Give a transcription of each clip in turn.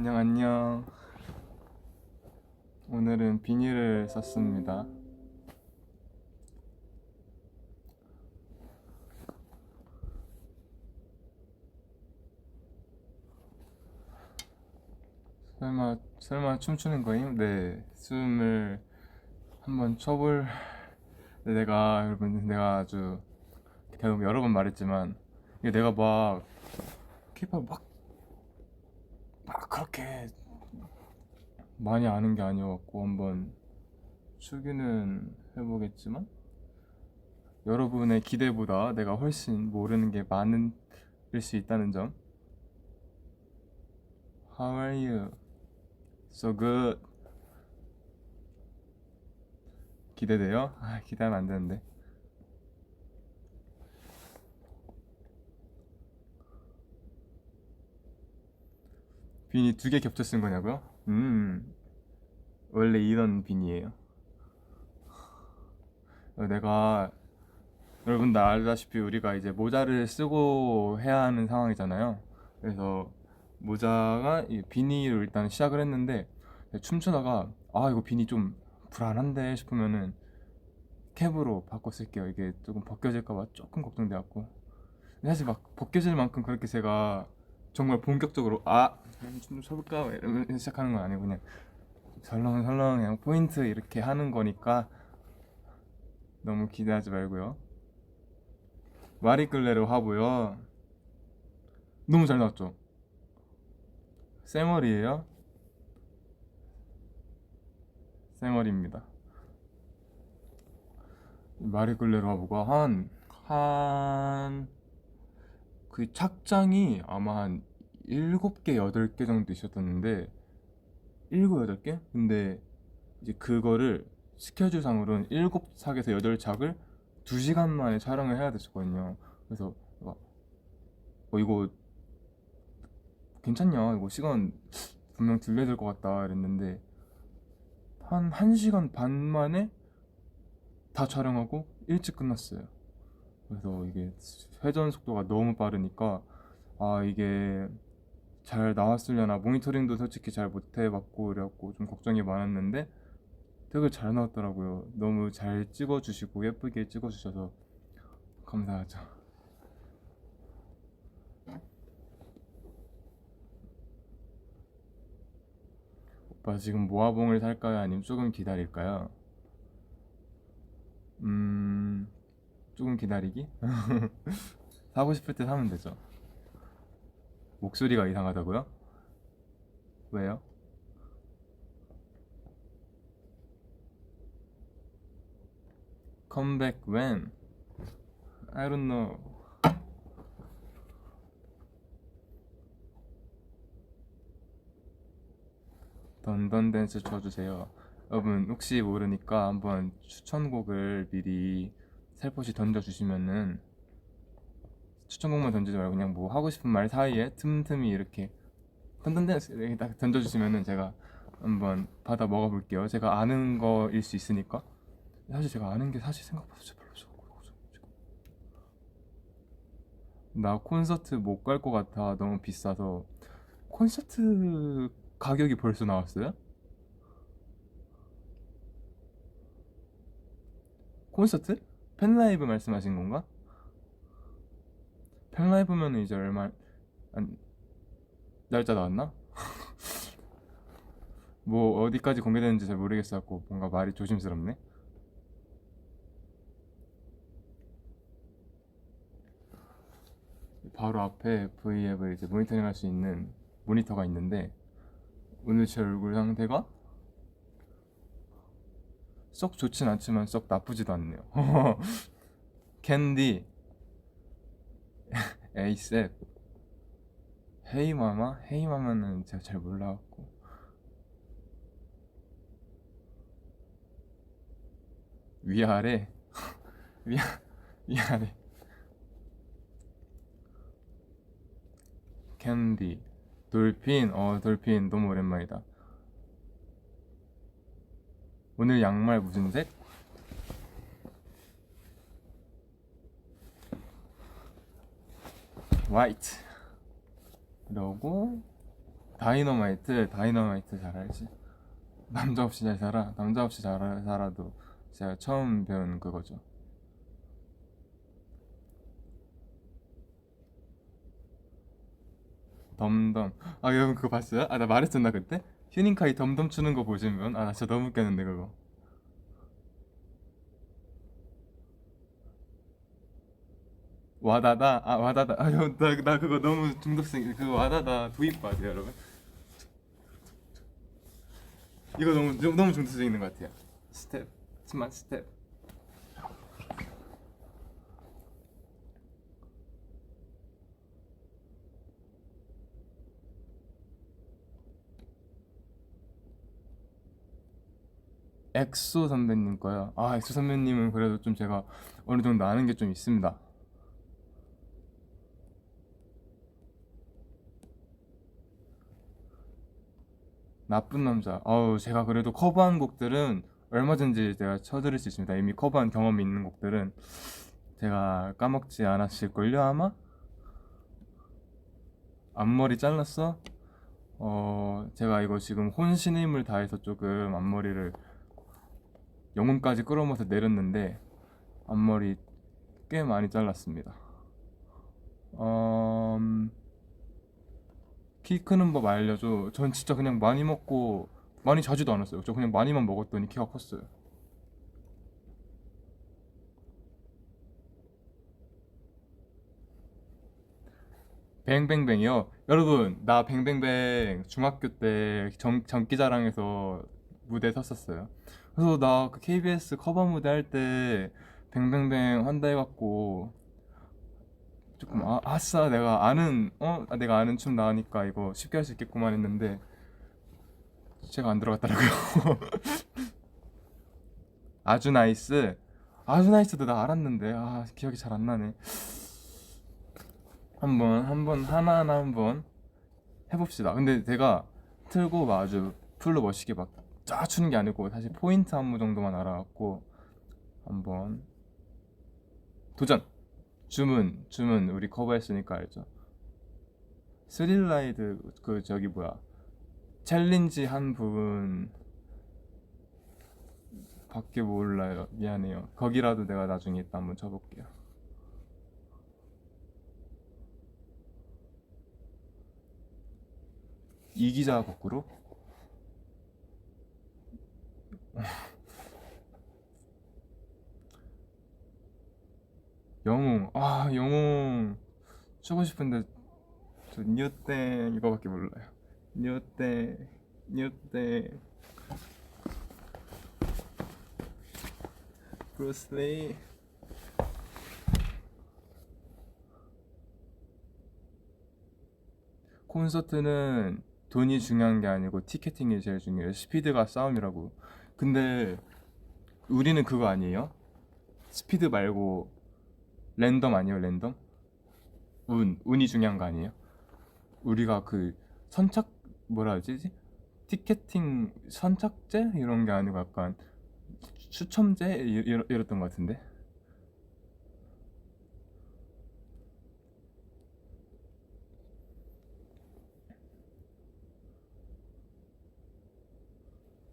안녕 안녕. 오늘은 비닐을 썼습니다. 설마 춤추는 거임? 네, 춤을 한번 춰볼. 내가 여러분 내가 아주 계속 여러 번 말했지만 이게 내가 막 K-pop 막 그렇게 많이 아는 게 아니어갖고 한번 추기는 해보겠지만 여러분의 기대보다 내가 훨씬 모르는 게 많을 수 있다는 점. How are you? So good. 기대돼요? 기대하면 안 되는데. 비니 두 개 겹쳐 쓴 거냐고요? 원래 이런 비니예요. 내가 여러분 다 알다시피 우리가 이제 모자를 쓰고 해야 하는 상황이잖아요. 그래서 모자가 이 비니로 일단 시작을 했는데 춤추다가 이거 비니 좀 불안한데 싶으면은 캡으로 바꿔 쓸게요. 이게 조금 벗겨질까봐 조금 걱정돼갖고. 근데 사실 막 벗겨질 만큼 그렇게 제가 정말 본격적으로 좀 쳐볼까 이러면 시작하는 건 아니고 그냥 설렁설렁 그냥 포인트 이렇게 하는 거니까 너무 기대하지 말고요. 마리끌레르 화보요. 너무 잘 나왔죠? 쌩얼이에요? 쌩얼입니다. 마리끌레르 화보가 그 착장이 아마 한 7개, 8개 정도 있었는데 7, 8개? 근데 이제 그거를 스케줄상으로는 7착에서 8착을 2시간 만에 촬영을 해야 됐었거든요. 그래서 이거 괜찮냐? 이거 시간 분명 들려야 될 것 같다 이랬는데 한 1시간 반 만에 다 촬영하고 일찍 끝났어요. 그래서 이게 회전 속도가 너무 빠르니까 이게 잘 나왔으려나, 모니터링도 솔직히 잘 못 해봤고 그래갖고 좀 걱정이 많았는데 되게 잘 나왔더라고요. 너무 잘 찍어주시고 예쁘게 찍어주셔서 감사하죠. 오빠 지금 모아봉을 살까요? 아니면 조금 기다릴까요? 조금 기다리기? 사고 싶을 때 사면 되죠. 목소리가 이상하다고요? 왜요? Come back when? I don't know. 던던 댄스 쳐주세요. 여러분 혹시 모르니까 한번 추천곡을 미리 살포시 던져주시면은, 추천곡만 던지지 말고 그냥 뭐 하고 싶은 말 사이에 틈틈이 이렇게 던던 댄스 이렇게 딱 던져주시면은 제가 한번 받아 먹어볼게요. 제가 아는 거일 수 있으니까. 사실 제가 아는 게 사실 생각보다 진짜 별로 없어. 나 콘서트 못 갈 것 같아. 너무 비싸서. 콘서트 가격이 벌써 나왔어요? 콘서트? 팬라이브 말씀하신 건가? 팬라이브면 이제 얼마 안, 날짜 나왔나? 뭐 어디까지 공개되는지 잘 모르겠어갖고 뭔가 말이 조심스럽네. 바로 앞에 V앱을 이제 모니터링 할 수 있는 모니터가 있는데 오늘 제 얼굴 상태가 썩 좋진 않지만 썩 나쁘지도 않네요. 캔디, 에이셉, 헤이마마? 헤이마마는 제가 잘 몰라갖고. 위아래? 위아, 위아래. 캔디, 돌핀, 돌핀 너무 오랜만이다. 오늘 양말 무슨 색? 화이트. 그러고 다이너마이트 잘 알지. 남자 없이 잘 살아. 남자 없이 잘 살아도 제가 처음 배운 그거죠. 덤덤. 아, 여러분 그거 봤어요? 아, 나 말했었나 그때? 휴닝카이 덤덤 추는 거 보시면, 아, 나 진짜 너무 웃겼는데 그거. 와다다. 아, 와다다. 아, 형, 나 그거 너무 중독성. 그거 와다다 도입 봐세요 여러분. 이거 너무 중독성 있는 것 같아요. 스텝, 스마트 스텝. 엑소 선배님 거요. 아, 엑소 선배님은 그래도 좀 제가 어느 정도 아는 게 좀 있습니다. 나쁜 남자. 어우, 제가 그래도 커버한 곡들은 얼마든지 제가 쳐드릴 수 있습니다. 이미 커버한 경험이 있는 곡들은 제가 까먹지 않았을걸요, 아마? 앞머리 잘랐어? 제가 이거 지금 혼신의 힘을 다해서 조금 앞머리를 영혼까지 끌어모아서 내렸는데 앞머리 꽤 많이 잘랐습니다. 음, 키 크는 법 알려줘. 전 진짜 그냥 많이 먹고 많이 자지도 않았어요. 저 그냥 많이만 먹었더니 키가 컸어요. 뱅뱅뱅이요. 여러분, 나 뱅뱅뱅 중학교 때 장기자랑에서 무대 섰었어요. 그래서 나 그 KBS 커버 무대 할 때 뱅뱅뱅 한다 해갖고 조금 아싸 내가 아는 춤 나으니까 이거 쉽게 할 수 있겠구만 했는데 제가 안 들어갔더라고요. 아주 나이스. 아주 나이스도 나 알았는데 기억이 잘 안 나네. 한번 하나하나 한번 해봅시다. 근데 제가 틀고 막 아주 풀로 멋있게 막 쫙 추는 게 아니고 사실 포인트 안무 정도만 알아갖고 한번 도전. 춤은 우리 커버했으니까 알죠. 스릴라이드 그 저기 뭐야, 챌린지 한 분 밖에 몰라요. 미안해요. 거기라도 내가 나중에 이따 한번 쳐볼게요. 이기자 거꾸로. 영웅 추고 싶은데 저 뉴땡 이거밖에 몰라요. 뉴땡 뉴땡 브루스리. 콘서트는 돈이 중요한 게 아니고 티켓팅이 제일 중요해요. 스피드가 싸움이라고. 근데 우리는 그거 아니에요? 스피드 말고 랜덤 아니에요? 랜덤? 운이 중요한 거 아니에요? 우리가 그 선착 뭐라 하지? 티켓팅 선착제 이런 게 아니고 약간 추첨제 이랬던 것 같은데.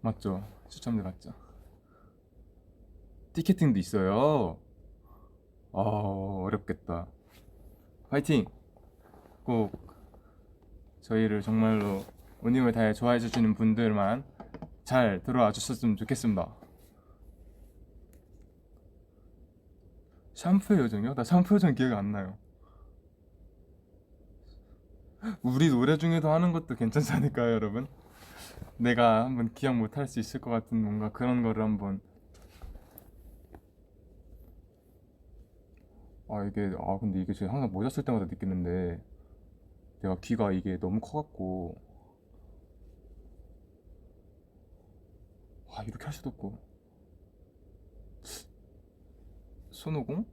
맞죠? 추첨제 맞죠? 티켓팅도 있어요. 어렵겠다. 파이팅! 꼭 저희를 정말로 온 힘을 다해 좋아해 주시는 분들만 잘 들어와 주셨으면 좋겠습니다. 샴푸의 요정이요? 나 샴푸 요정 기억이 안 나요. 우리 노래 중에도 하는 것도 괜찮지 않을까요, 여러분? 내가 한번 기억 못 할 수 있을 것 같은 뭔가 그런 거를 한번. 근데 이게 제가 항상 모자 쓸 때마다 느끼는데 내가 귀가 이게 너무 커갖고 이렇게 할 수도 없고. 손오공?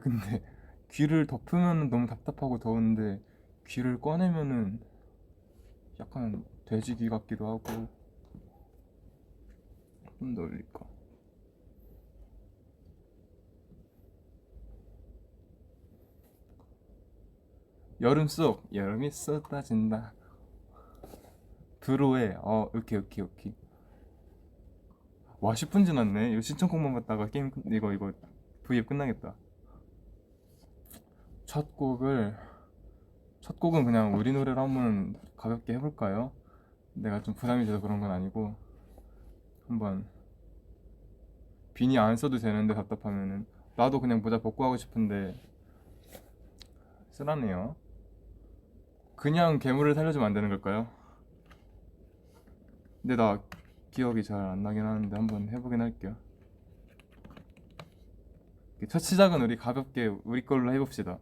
근데 귀를 덮으면 너무 답답하고 더운데 귀를 꺼내면은 약간 돼지 귀 같기도 하고. 좀 더 올릴까? 여름이 쏟아진다. 드로에 오케이. 와 10분 지났네. 이거 신청곡만 받다가 게임 이거 V앱 끝나겠다. 첫 곡은 그냥 우리 노래를 한번 가볍게 해볼까요? 내가 좀 부담이 돼서 그런 건 아니고 한번. 비니 안 써도 되는데 답답하면은 나도 그냥 모자 벗고 하고 싶은데 쓰라네요. 그냥 괴물을 살려주면 안 되는 걸까요? 근데 나 기억이 잘 안 나긴 하는데 한번 해보긴 할게요. 첫 시작은 우리 가볍게 우리 걸로 해봅시다.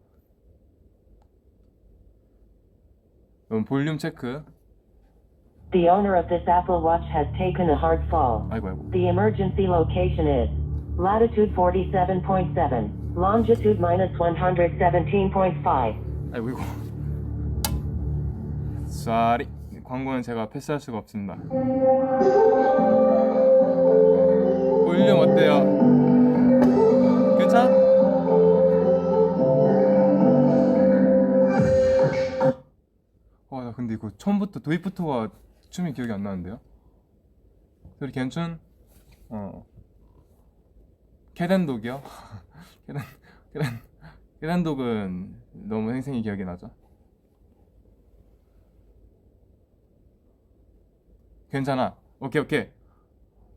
그럼 볼륨 체크. The owner of this Apple Watch has taken a hard fall. 아이고. The emergency location is latitude 47.7, longitude minus 117.5. 아이고. 쏘리. 광고는 제가 패스할 수가 없습니다. 볼륨 어때요? 괜찮? 나 근데 이거 처음부터 도입부터가 춤이 기억이 안 나는데요? 소리 괜춘? 캐덴독이요? 캐덴독은 너무 생생히 기억이 나죠? 괜찮아. 오케이.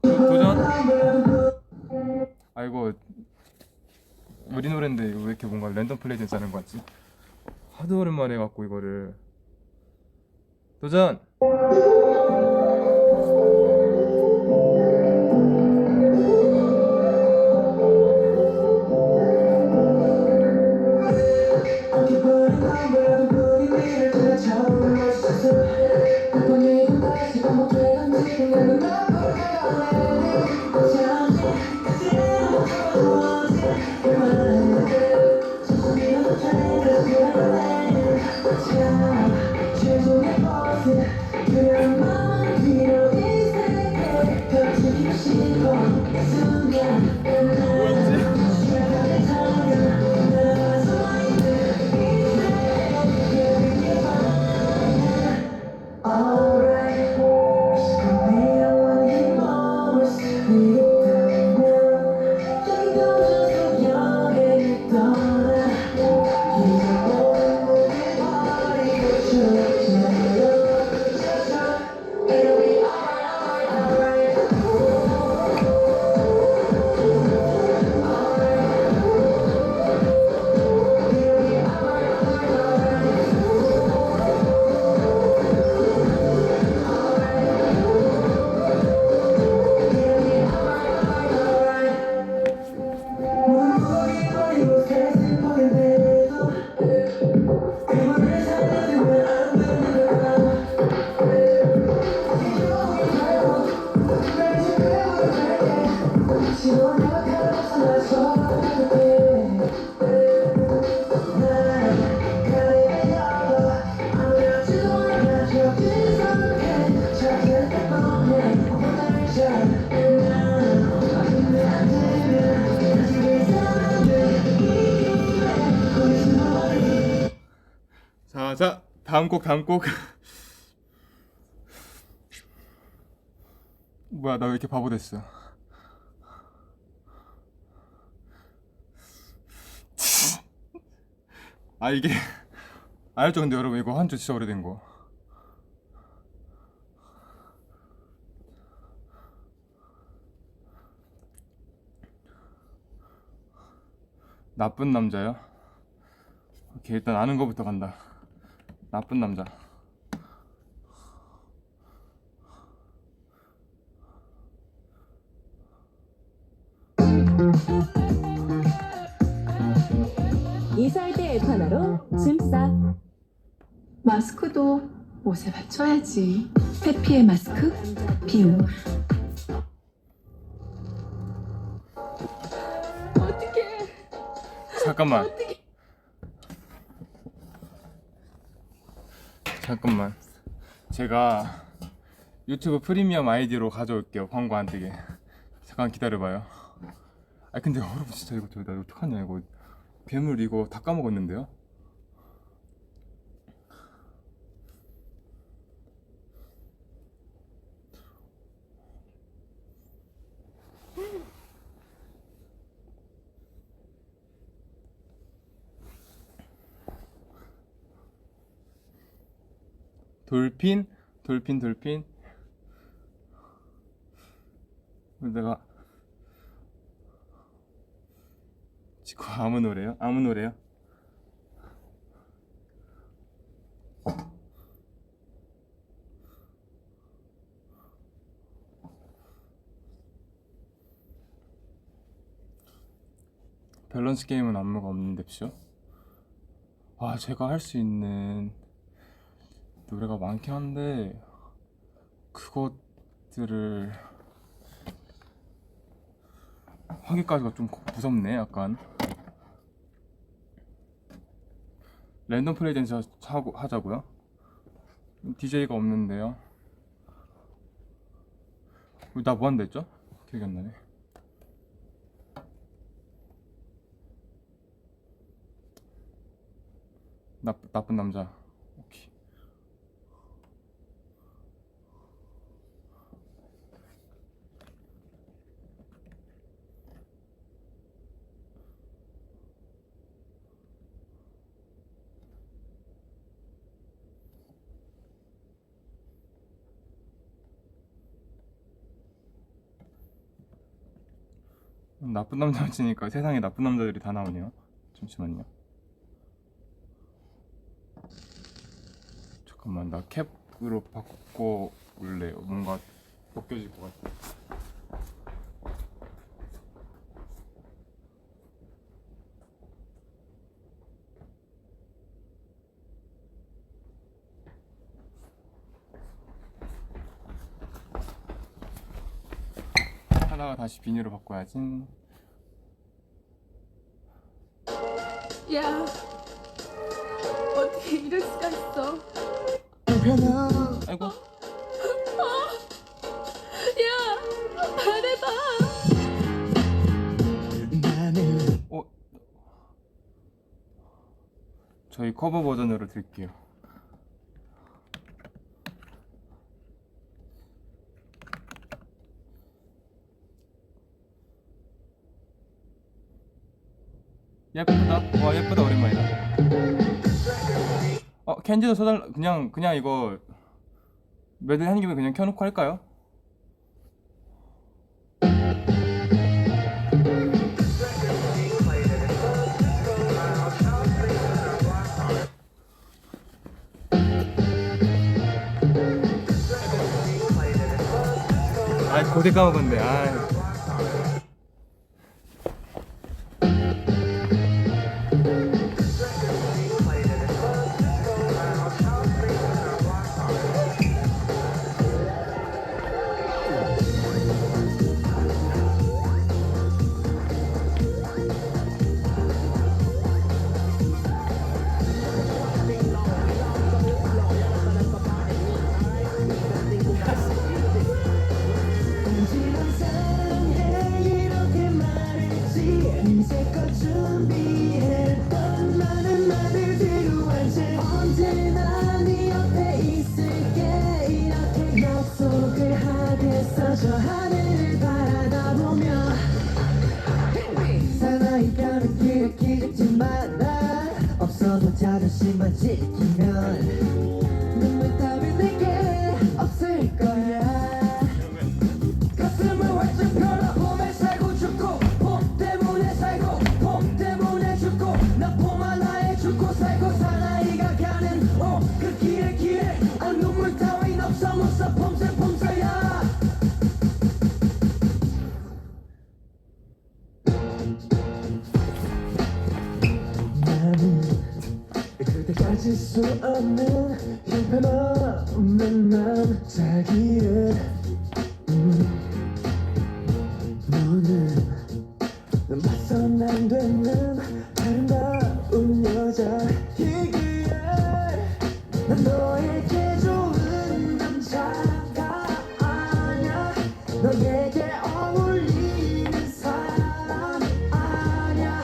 도전. 아이고 우리 노랜데 이거 왜 이렇게 뭔가 랜덤 플레이 된다는 거 같지? 하도 오랜만에 해갖고 이거를. 도전. 자, 다음 곡. 뭐야, 나 왜 이렇게 바보 됐어? 이게 알죠? 근데 여러분 이거 한 주 진짜 오래된 거. 나쁜 남자요? 오케이, 일단 아는 거부터 간다. 나쁜 남자. 이설대 엘파나로 짐싸. 마스크도 옷에 맞춰야지. 해피의 마스크 비움. 어떡해. 잠깐만. 제가 유튜브 프리미엄 아이디로 가져올게요. 광고 안 뜨게. 잠깐 기다려봐요. 근데 여러분 진짜 이거 나 어떡하냐. 이거 괴물 이거 다 까먹었는데요? 돌핀. 내가 지금 아무 노래요? 밸런스 게임은 안무가 없는데쇼? 아, 제가 할 수 있는 노래가 많긴 한데 그것들을 하기까지가 좀 무섭네. 약간 랜덤 플레이 댄스 하자고요? DJ가 없는데요. 나 뭐 한다 했죠? 기억이 안 나네. 나쁜 남자. 오케이. 나쁜 남자 치니까 세상에 나쁜 남자들이 다 나오네요. 잠시만요. 잠깐만, 나 캡으로 바꿔 볼래요. 뭔가 벗겨질 것 같아. 하다가 다시 비닐로 바꿔야지. 야, 어떻게 이럴 수가 있어? 아이고. 야, 말해봐. 저희 커버 버전으로 드릴게요. 예쁘다. 와, 예쁘다. 오랜만이다. 켄지도 써달라. 그냥 이거 매들 하는 김에 그냥 켜놓고 할까요? 아이, 고대 까먹었네. 아이. 저 하늘을 바라다보며 사나이 가는 길을 기죽지 마라. 없어도 자존심만 지키면 눈물 따윈 내게 없을 거야. 가슴을 활짝 펴라. 봄에 살고 죽고 봄 때문에 살고 봄 때문에 죽고 나 봄 하나에 죽고 살고 사나이가 가는 그 길에 눈물 따윈 없어 무서 봄새야. 나는 그대 가질 수 없는 형편없는 남자기에 너는 봐선 안 되는 아름다운 여자이기에 난 너에게 좋은 남자가 아냐. 너에게 어울리는 사람이 아냐.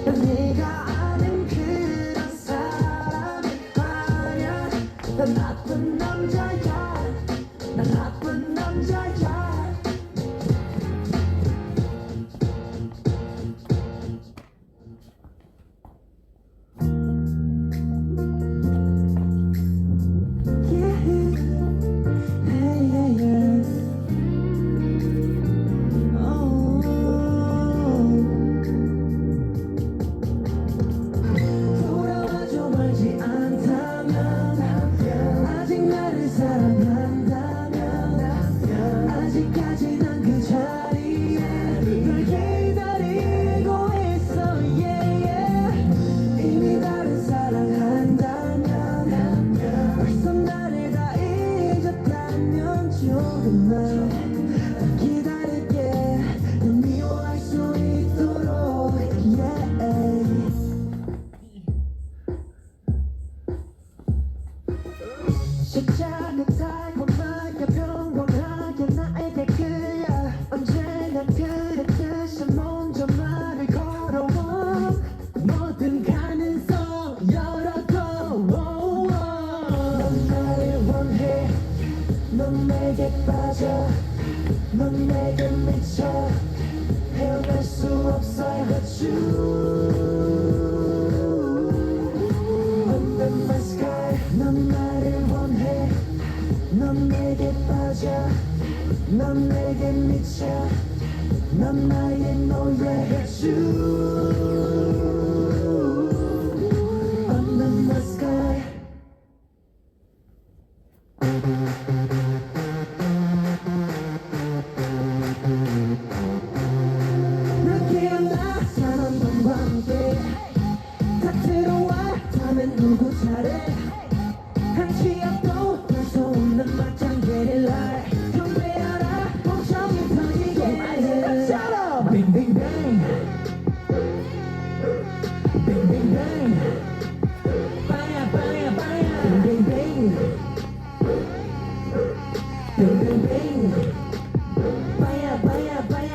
난 네가 아는 그런 사람이 아냐. 난 나쁜 남자야. 난 나쁜 남자야. 넌 내게 미쳐 헤어날 수 없어 I got you Under my sky 넌 나를 원해 넌 내게 빠져 넌 내게 미쳐 넌 나의 노래 got you Under my sky 난 기억나 사람들과 함께 다 들어와 다음엔 누구 차례 한 치약도 볼수 없는 막장 게릴라 경배하라 멈춰면 터지게 Shut up! Bing bing bang Bing bing bang Bang bang bang Bing bing bang Bing bing bang Bang bang bang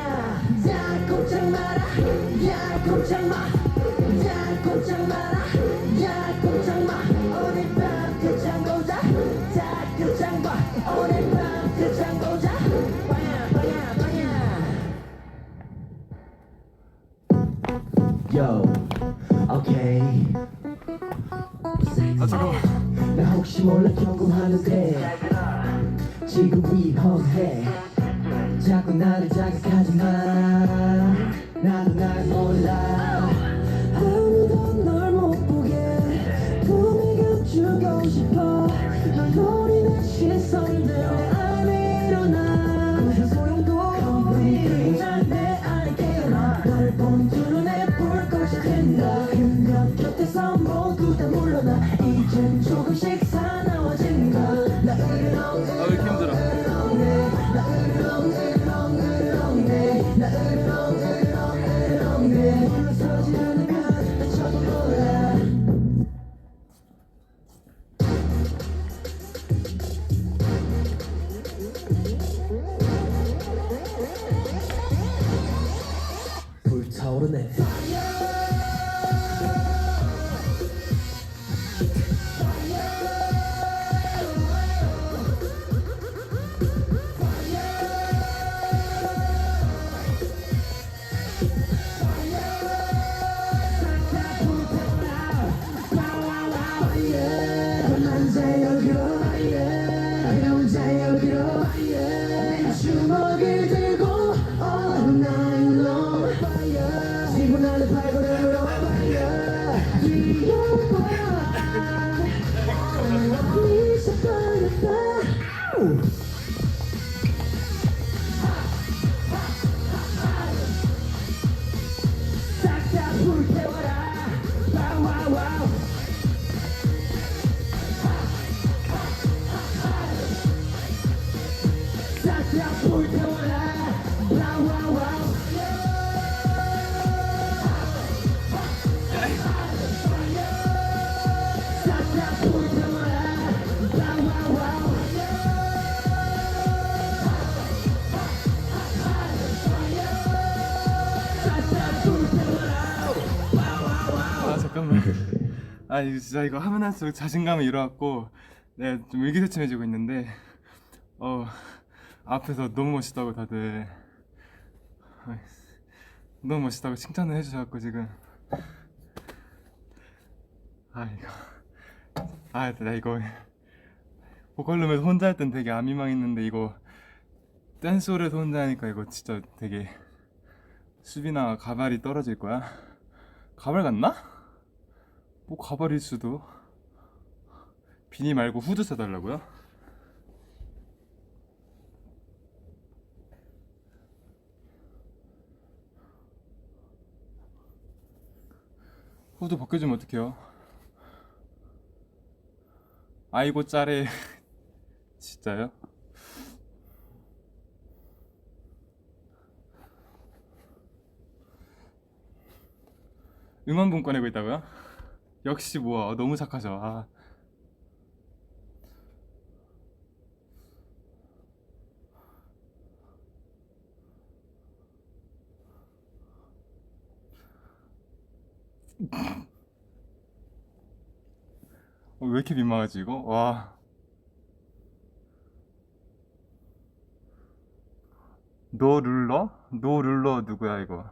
야 꼼짝 마라 야 꼼짝 마 야 꼼짝 마라 야 꼼짝 마 오늘 밤 끝장 보자 자 끝장 봐 오늘 밤 끝장 보자 빠야 빠야 빠야 Yo okay 아 잠깐만. 나 혹시 몰라 경고하는데 지금 위험해 자꾸 나를 자극하지 마 나도 날 몰라 아무도 널 못 보게 꿈에 감추고 싶어 널 노리는 시선들 안에 일어나 무슨 소용도 없니 내 안에 깨어나 널 본 두 눈에 불꽃이 핀다 그녀 곁에서 모두 다 물러나 이젠 조금씩 사나워진다 나 왜 이렇게 힘들어? 물러서지 않으면 다쳐도 몰라 불타오르네 혼자 여기로 혼자 여기로 내 주먹을 들고 all night long 지구 나를 발걸음으로 뛰어봐 미쳐버렸다 싹 다 불태워라 와와와우 싹 다 불태워라 와와와우 싹 다 불태워라 와와와우 싹 다 불태워라 아 잠깐만. 아 이거 진짜 이거 하면 할수록 자신감이 잃어갖고 내가 좀 의기소침해지고 있는데 앞에서 너무 멋있다고 다들 너무 멋있다고 칭찬을 해주셔갖고 지금 나 이거 보컬룸에서 혼자 할 땐 되게 안 민망했는데 이거 댄스홀에서 혼자 하니까 이거 진짜 되게 수비나 가발이 떨어질 거야. 가발 같나? 뭐 가발일 수도. 비니 말고 후드 사달라고요? 후드 벗겨주면 어떡해요? 아이고 짜래. 진짜요? 응원봉 꺼내고 있다고요? 역시 뭐야 너무 착하죠. 왜 이렇게 민망하지 이거? 와. 노 룰러? 노 룰러 누구야 이거?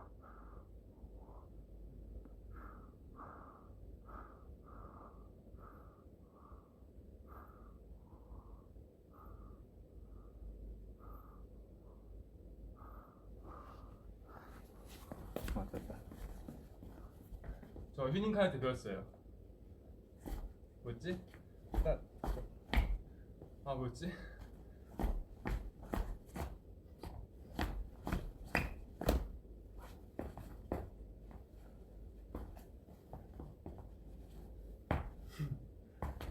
맞다. 저 휴닝카한테 배웠어요. 뭐지? 뭐였지?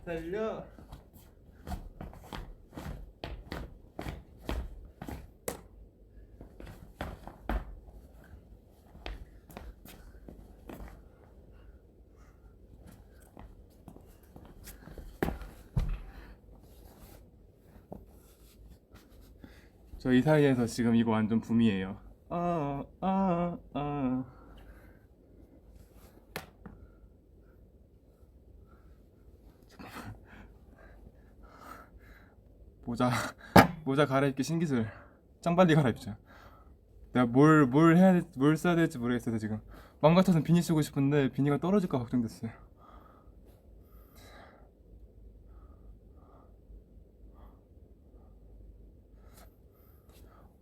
달려. 저 이 사이에서 지금 이거 완전 붐이에요. 모자 모자 갈아입기 신기술. 짱 빨리 갈아입자. 내가 뭘 써야 될지 모르겠어서 지금 마음 같아서는 비니 쓰고 싶은데 비니가 떨어질까 걱정됐어요.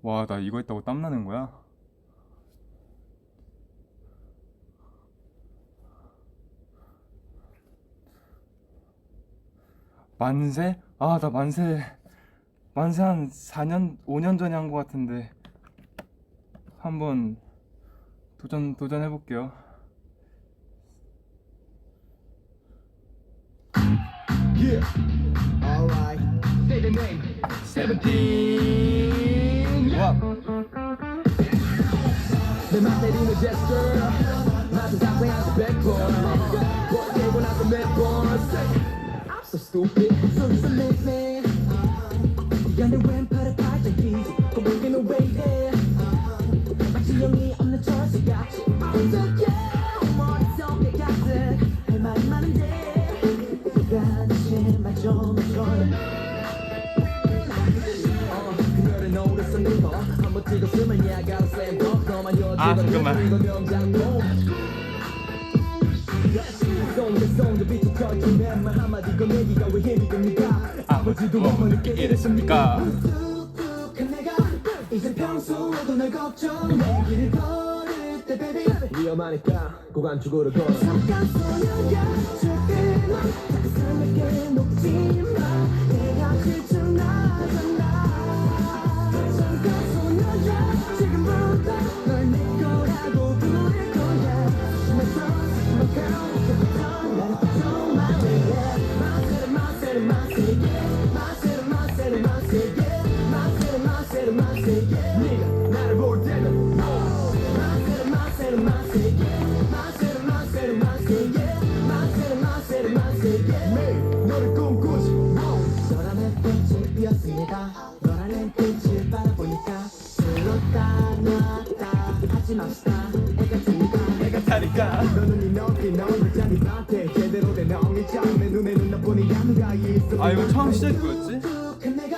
와, 나 이거 했다고 땀 나는 거야? 만세? 나 만세 한 4년, 5년 전에 한 거 같은데 한번 도전해볼게요. Yeah, alright. Say the name. 17. 와. 내 맘 때리는 gesture. 나도 답해야지 100번. 버티고 나서 몇 번. I'm so stupid. So make me. 네가 내 왼팔에 발전기지. 고백이는 왜 이래. 마치 영이 없는 철새같이. 어떻게 머릿속에 가득 할 말이 많은데. 네가 제발 좀 해줘. 그녀를 오래 쓰는 거 한번 찍었으면 yeah I gotta slam dunk 너만 잠깐만. 이거 명장면 송도 빛이 켜진 말 한마디 꺼내기가 왜 힘이 듭니까 아버지도 못 느끼게 이랬습니까? 뚝뚝한 내가 이제 평소에도 널 걱정 내 길을 걸을 때 baby 위험하니까 고관축으로 걸어 잠깐 소녀야 절대 넌 가슴에게 녹지 마 내가 질투나잖아 잠깐 소녀야 지금부터 널 내 거라고 부를 거야 조심해서 조심해서 나를 좀 말해 네가 나를 볼 때는 매일 너를 꿈꾸지 너란 햇빛이 피었습니다 너라는 빛을 바라보니까 슬렀다 놨다 하지 맙시다 애가 타니까 너는 이 넓게 넓은 자리한테 제대로 된 엉이장 내 눈에 눈나뿐이 야누가 있어 이거 처음 시작이 뭐였지? 내가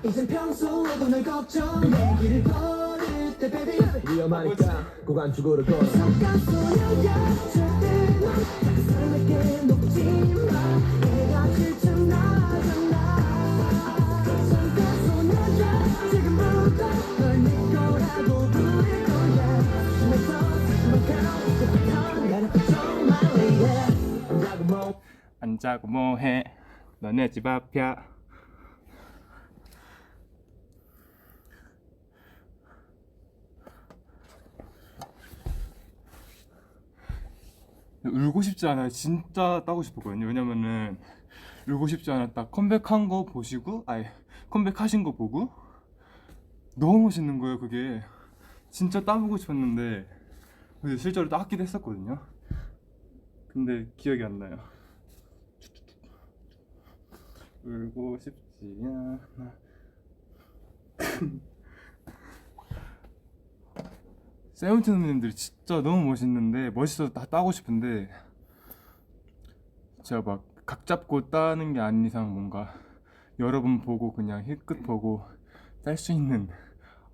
이젠 평소에도 널 걱정 내 길을 걸을 때 baby 위험하니까 고관축으로 걸어 잠깐 소녀야 절대 넌 가슴에게 녹지 마 내가 질투나잖아 잠깐 소녀야 지금부터 널 내 거라고 부를 거야 조심해서 나를 좀 말해 안 자고 뭐해? 너네 집 앞이야. 울고 싶지 않아요. 진짜 따고 싶었거든요. 왜냐면은 울고 싶지 않아 딱 컴백한 거 보시고, 컴백하신 거 보고 너무 멋있는 거예요. 그게 진짜 따보고 싶었는데 근데 실제로 따기도 했었거든요. 근데 기억이 안 나요. 울고 싶지 않아. 세븐틴 선배님들이 진짜 너무 멋있는데 멋있어서 다 따고 싶은데 제가 막 각 잡고 따는 게 아닌 이상 뭔가 여러 번 보고 그냥 힐끗 보고 딸 수 있는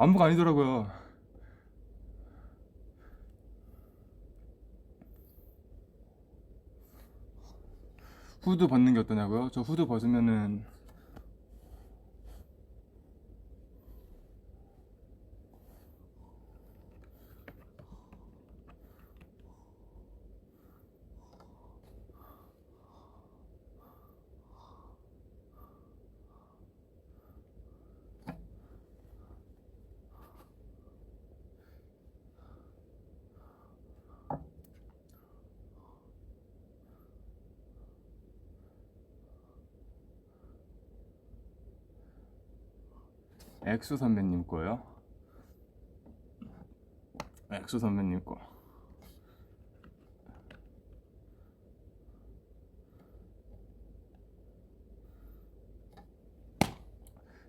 안무가 아니더라고요. 후드 벗는 게 어떠냐고요? 저 후드 벗으면은 엑소 선배님 거요? 엑소 선배님 거.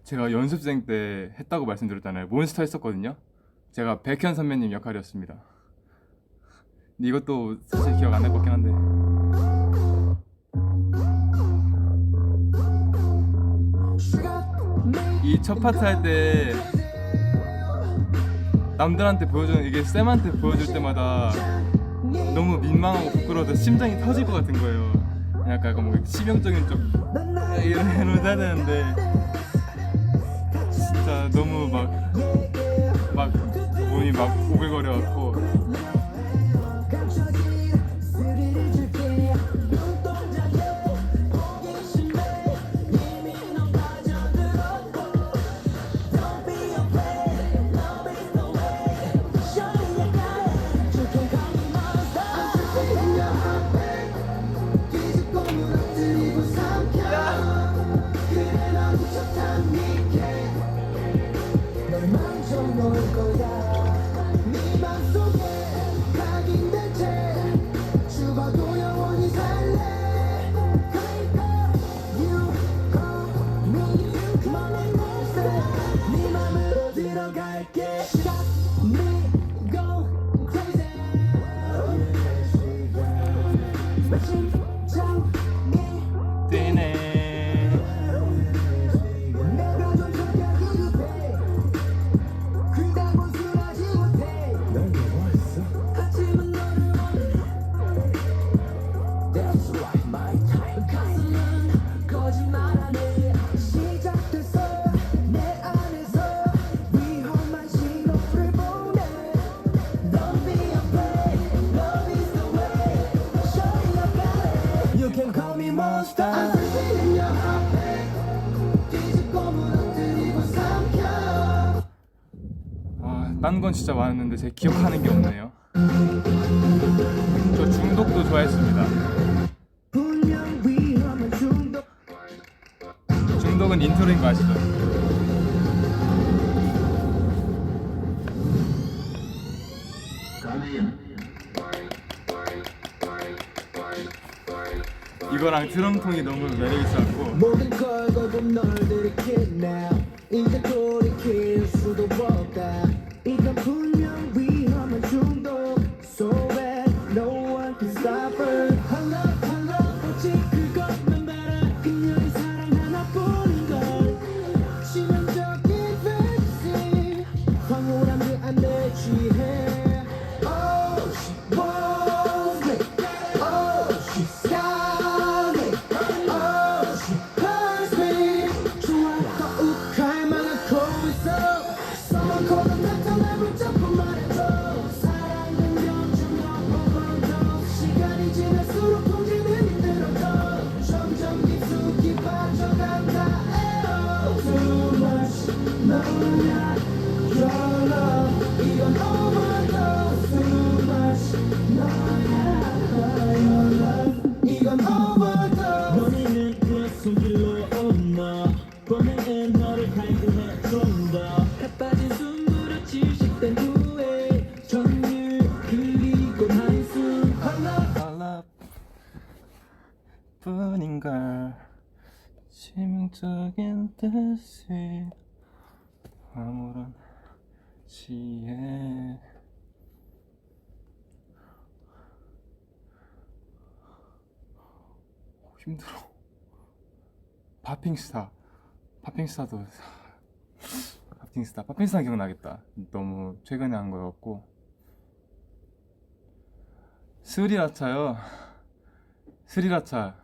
제가 연습생 때 했다고 말씀드렸잖아요. 몬스터 했었거든요. 제가 백현 선배님 역할이었습니다. 근데 이것도 사실 기억 안 날 것 같긴 한데. 이 첫 파트 할 때 남들한테 보여주는 이게 쌤한테 보여줄 때마다 너무 민망하고 부끄러워서 심장이 터질 것 같은 거예요. 약간 뭐 치명적인 쪽 이런 해놓야 되는데 진짜 너무 막 몸이 막 오글거려갖고 딴 건 진짜 많았는데 제가 기억하는 게 없네요. 저 중독도 좋아했습니다. 중독은 인트로인 거 아시죠? 이거랑 드럼통이 너무 매력있어갖고 모든 걸 걸고 널 들이키네 이제 돌이킬 수도 없다 이건 분명 위험한 중독 So bad no one can stop her 헐렁헐렁 오직 그것만 바라 그녀의 사랑 하나뿐인걸 치명적인 fantasy 황홀한 그 안에 취해 Oh she wants me Oh she's got me Oh she hurts me 좋아 더욱 갈망하고 있어 Someone call them 나타나 붙잡고 말해줘 사랑은 병중 overdose 시간이 지날수록 통제는 힘들어져 점점 깊숙이 빠져간다 에어 Too much 너야 Your love 이건 overdose Too much 너야 Your love 이건 overdose 너는 그 손길로 온다 뻔해 너를 발견해 좀더 가빠진 숨으로 질식된 후에 정률 그리고 한숨 하나 뿐인걸 치명적인 듯이 아무런 지혜 힘들어. 팝핑스타도 팝팅스타. 팝팅스타 기억나겠다. 너무 최근에 한 거였고. 스리라차요. 스리라차.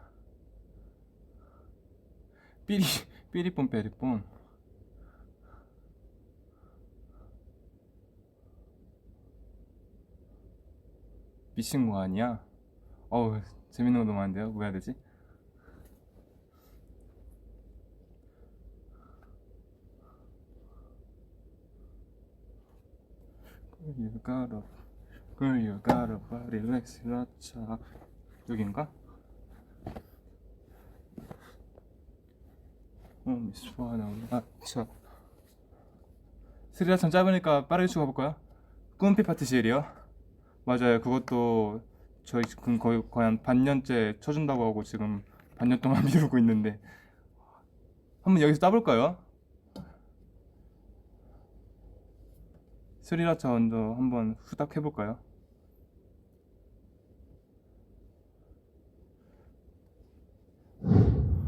삐리뽕 빼리뽕. 미친 거 아니야? 어우, 재밌는 거 너무 많은데요? 뭐 해야 되지? Girl, you gotta relax, 라차. 여긴가? 미스 와나 라차. 스리라차는 짧으니까 빠르게 추가 볼까요? 꿈피 파티시엘이요? 맞아요. 그것도 저희 지금 거의 한 반년째 쳐준다고 하고 지금 반년 동안 미루고 있는데 한번 여기서 따볼까요? 스리라차 먼저 한번 후딱 해볼까요?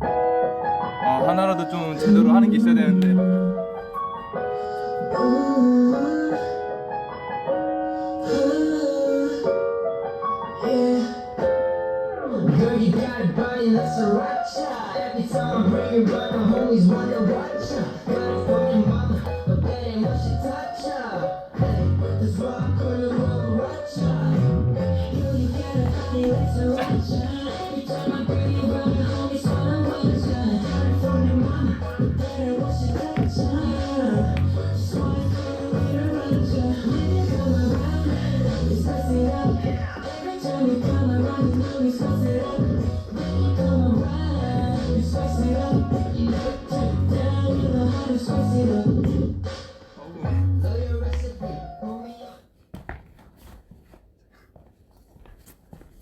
아, 하나라도 좀 제대로 하는 게 있어야 되는데. Girl, you got a body like sriracha. Every time I bring it round, my homies wanna watch ya. Got a fucking mama, but that ain't what she touch ya. Hey, that's why I call you Sriracha. Girl, you got a body like sriracha. Every time I bring it round, my homies wanna watch ya. Got a fucking mama, but that ain't what she touch ya. Just wanna call you Sriracha. When you come around, you spice it up. Every time you come around, you know you spice it up. When you come around, you spice it up. You never turn it down, you know how to spice it up. Know your recipe, homie.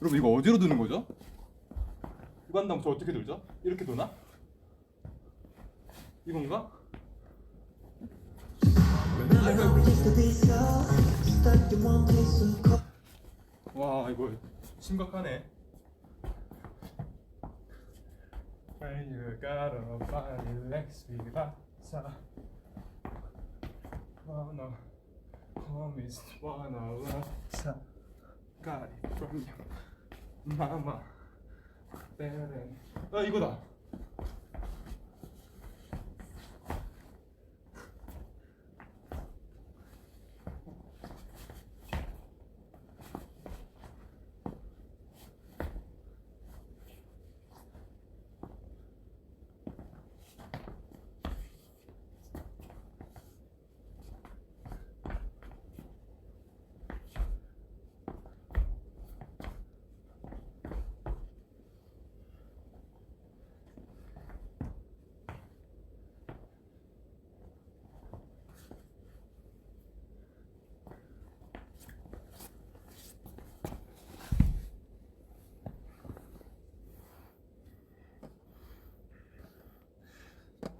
여러분 이거 어디로 두는 거죠? 이거 한 다음 저 어떻게 돌죠? 이렇게 도나? 이건가? 와 이거 심각하네. When you gotta relax, relaxa. Wanna promise, wanna relaxa. Got it from you, mama. 아 이거다.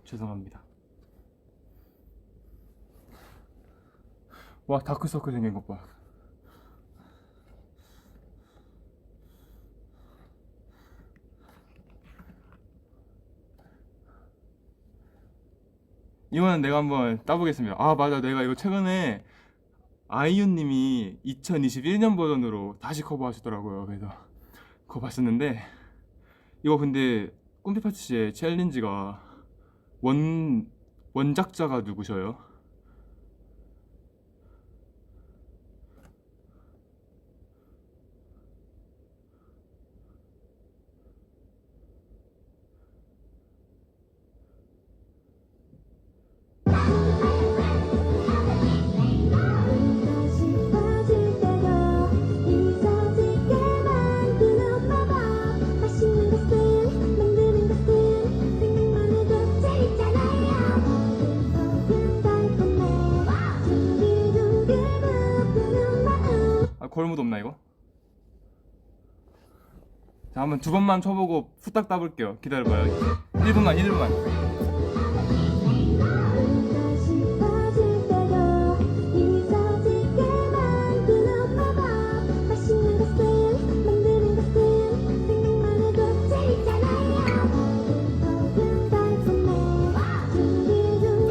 죄송합니다. 와 다크서클 생긴 것 봐. 이거는 내가 한번 따보겠습니다. 아 맞아, 내가 이거 최근에 아이유님이 2021년 버전으로 다시 커버하시더라고요. 그래서 그거 봤었는데, 이거 근데 꿈피파티씨의 챌린지가 원작자가 누구셔요? 걸무도 없나 이거? 자 한번 두 번만 쳐보고 후딱 따볼게요. 기다려봐요. 1분만 1분만.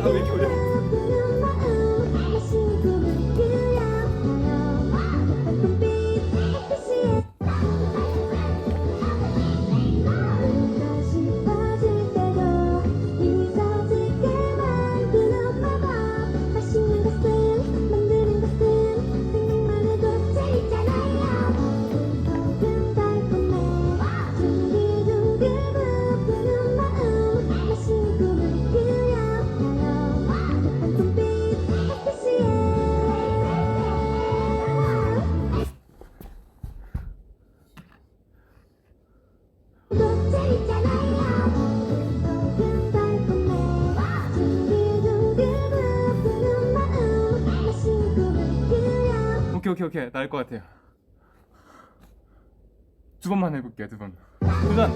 아 왜 이렇게 어려워? 오케이. 나을 것 같아요. 두 번만 해볼게요. 두 번. 도전.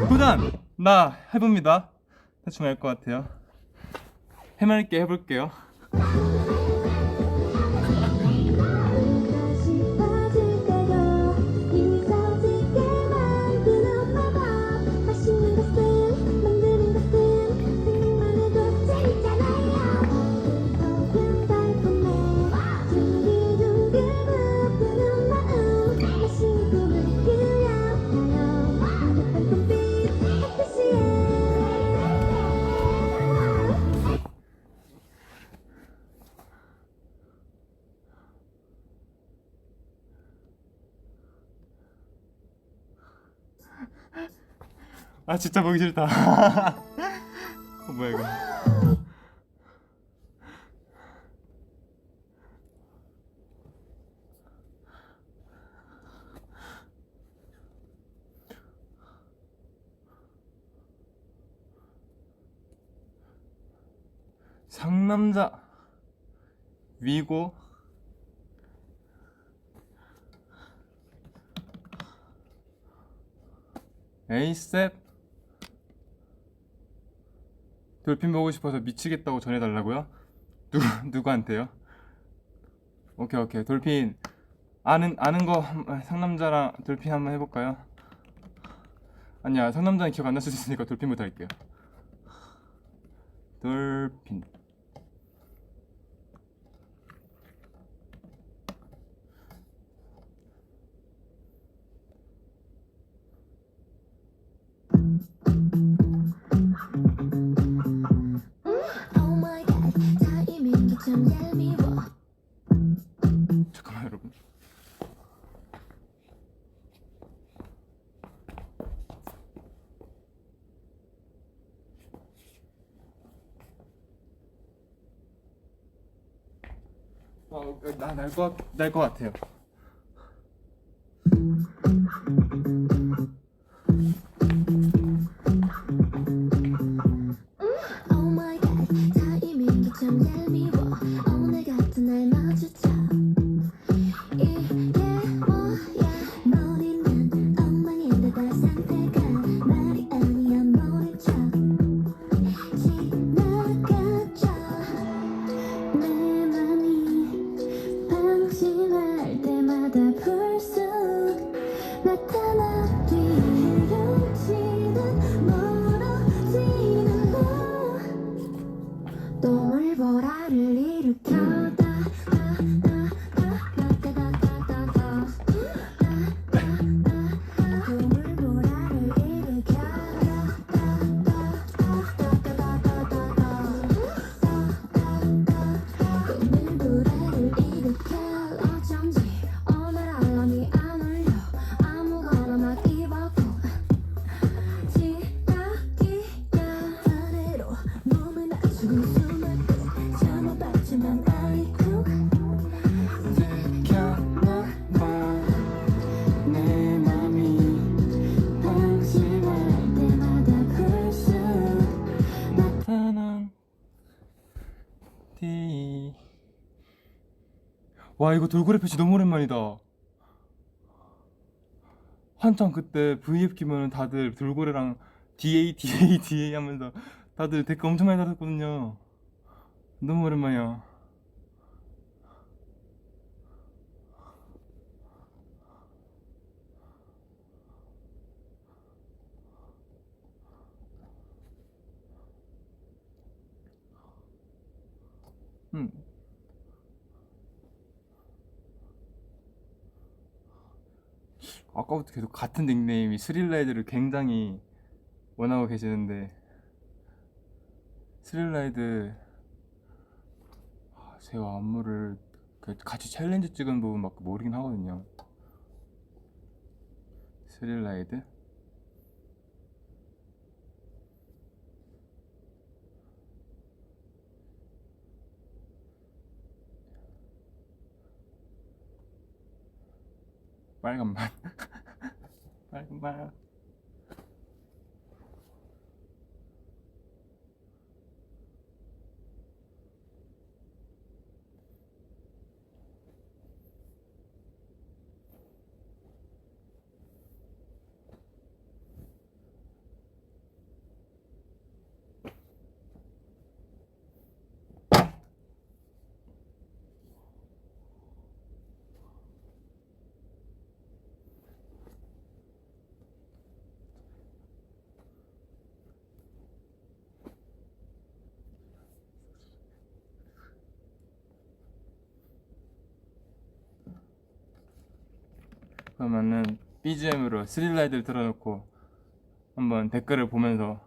도전. 나 해봅니다. 대충 알 것 같아요. 해맑게 해볼게요. 아 진짜 보기 싫다. 뭐야 이거. 상남자 위고 에이셉 돌핀 보고 싶어서 미치겠다고 전해달라고요? 누구한테요? 오케이 돌핀 아는 거 상남자랑 돌핀 한번 해볼까요? 아니야 상남자는 기억 안 날 수도 있으니까 돌핀부터 할게요. 돌핀 잠깐만 여러분. 날 것 같아요. 와 이거 돌고래 패치 너무 오랜만이다. 한창 그때 V앱 키면은 다들 돌고래랑 DA 하면서 다들 댓글 엄청 많이 달았거든요. 너무 오랜만이야. 아까부터 계속 같은 닉네임이 스릴라이드를 굉장히 원하고 계시는데 스릴라이드 제가 안무를 같이 챌린지 찍은 부분 밖에 모르긴 하거든요. 스릴라이드. 빨간맛. 빨간맛. 그러면은 BGM으로 스릴라이드를 틀어놓고 한번 댓글을 보면서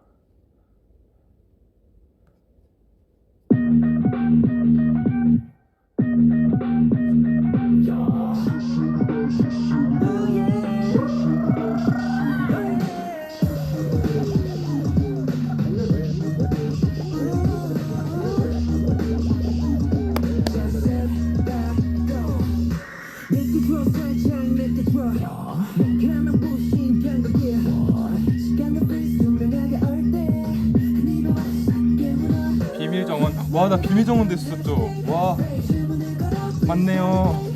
비밀 정원. 와, 나 비밀 정원도 있었죠. 와, 맞네요.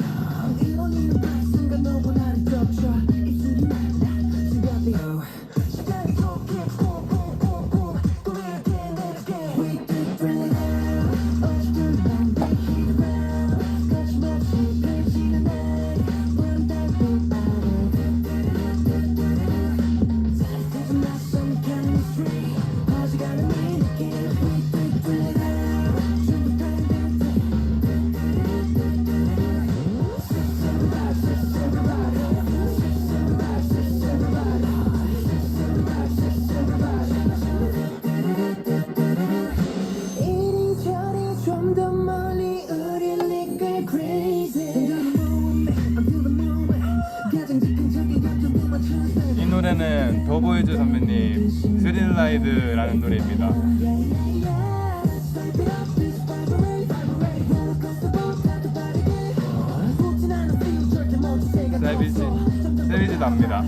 이 노래는 더보이즈 선배님 스릴라이드라는 노래입니다. 세비지 납니다.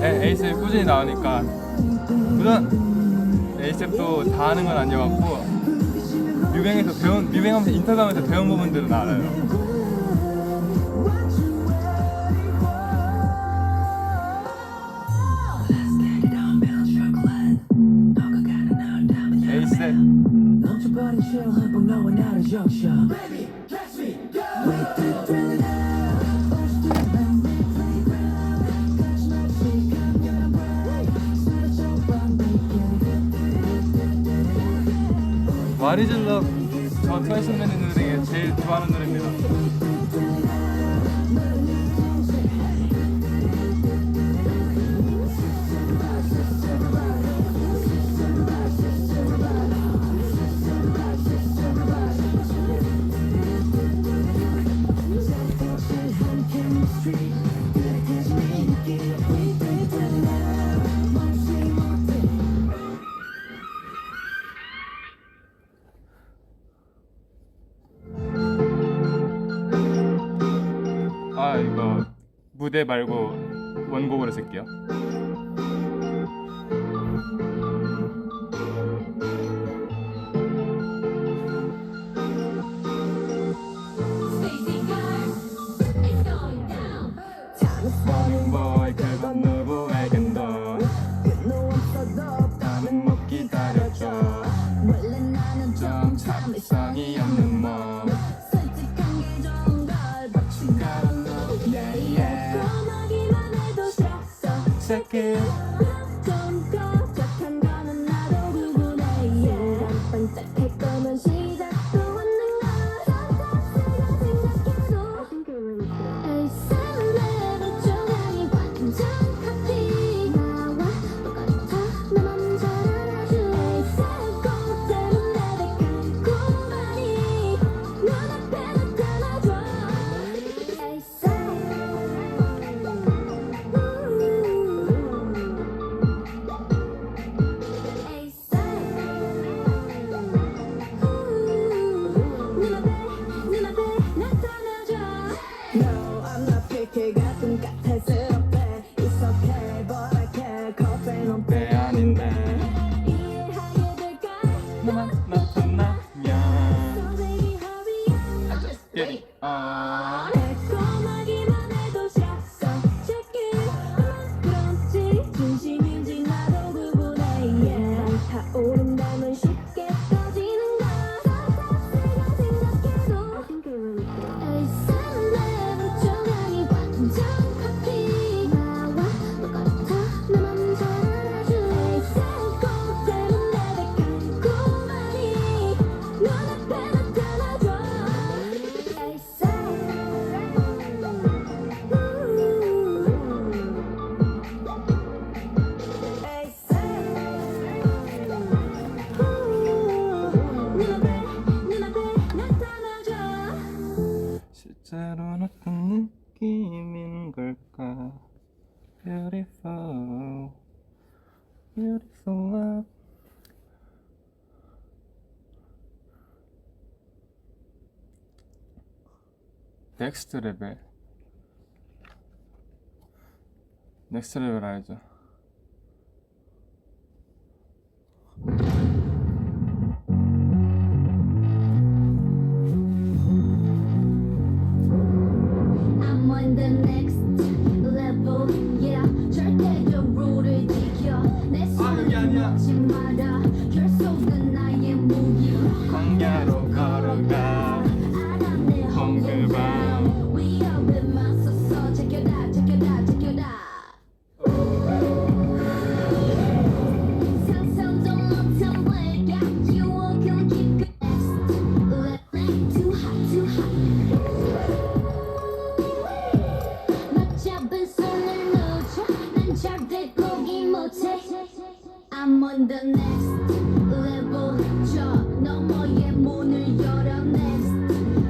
에이셉 꾸준히 나오니까 물론 에이셉도 다 하는 건 아니었고 뮤뱅하면서 인터뷰하면서 배운 부분들은 알아요. 에이셉 What is love? 저 트와이스 선배님 노래 중에 제일 좋아하는 노래입니다. 아, 이거 무대 말고 원곡으로 쓸게요. boy 그건 누구에겐도 나는 못 기다렸죠. 좀 참을성이 없는 몸 Check it 너만 나타나면 Get it on. 달콤하기만 해도 샷서 그렇지 진심인지 나도 구분해 타오른다면 쉽게 꺼지는 걸 생각해도 에이사는 조각이 완전 커피 나와 똑같아 내 맘 전해줘 에이사 꽃대는 내게 깔끔하니 눈앞에 나타나줘 에이사 눈앞에 나타나줘 실제로는 어떤 느낌인 걸까? Beautiful, beautiful love. 넥스트 레벨. 넥스트 레벨 알죠? I'm on the next level, yeah. 절대적으로를 지켜 내 손을 놓지 마라. 결속은 나의 무기. 광야로 걸어가. 알아 내 홍금방. 위협에 맞서서 제껴다 제껴다 제껴다. 상상도 못한 way, got you walking keep it next. Too hot, too hot. 막 잡은 손을 놓쳐 난 절대 포기 못해. I'm on the next level. 저 너머의 문을 열어 next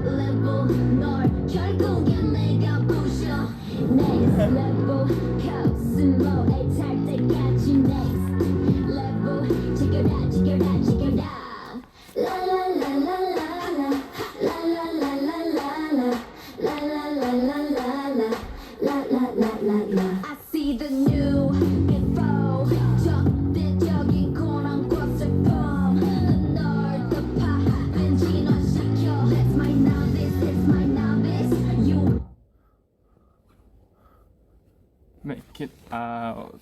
level. 널 결국엔 내가 부셔 next level. 코스모 애탈 때까지 next level. 지켜라 지켜라 지켜라. 라라라라라라 라라라라라라 라라라라라라 라라라라라. I see the new info. 적대적인 quote-unquote 슬픔. 널 더 파בין 진화시켜. It's my novice, it's my novice. You Make it out.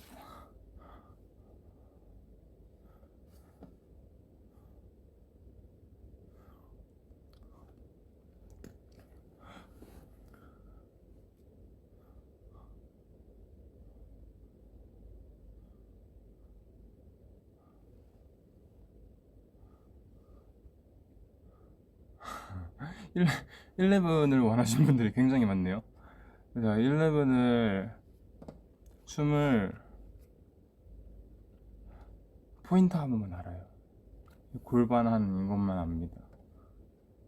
일 11을 원하시는 분들이 굉장히 많네요. 그래서 11을 춤을 포인트 한 번만 알아요. 골반 하는 것만 압니다.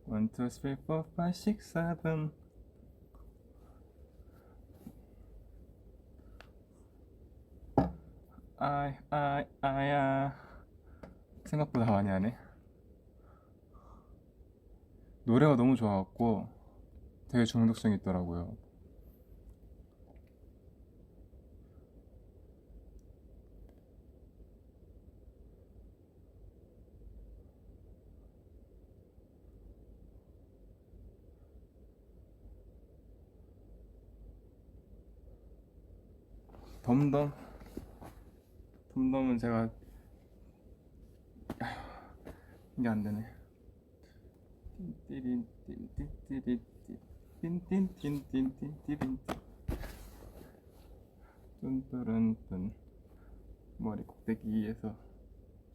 1, 2, 3, 4, 5, 6, 7. 아야. 생각보다 많이 하네. 노래가 너무 좋아갖고 되게 중독성이 있더라고요. 덤덤은 제가 이게 안 되네. 뚠뚠뚠뚠 머리 꼭대기에서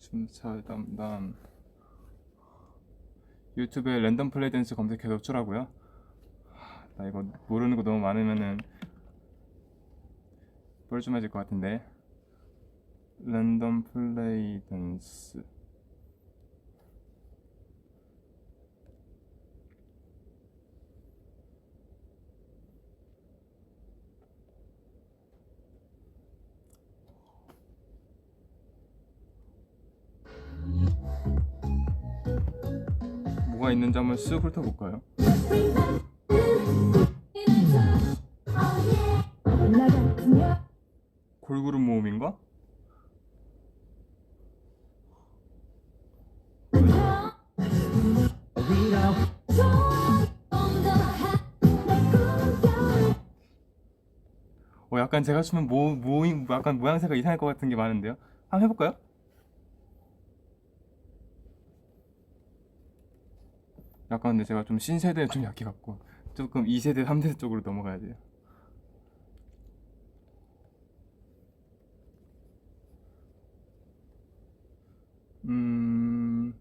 춤춰 담담. 유튜브에 랜덤 플레이 댄스 검색해서 추라고요? 나 이거 모르는 거 너무 많으면은 뻘쭘해질 것 같은데. 랜덤 플레이 댄스. 뭐가 있는지 한번 쓱 훑어볼까요? 골그룹 모음인가? 약간 제가 추면 약간 모양새가 이상할 것 같은 게 많은데요. 한번 해볼까요? 약간 근데 제가 좀 신세대에 좀 약해갖고 조금 2세대, 3세대 쪽으로 넘어가야 돼요. 음...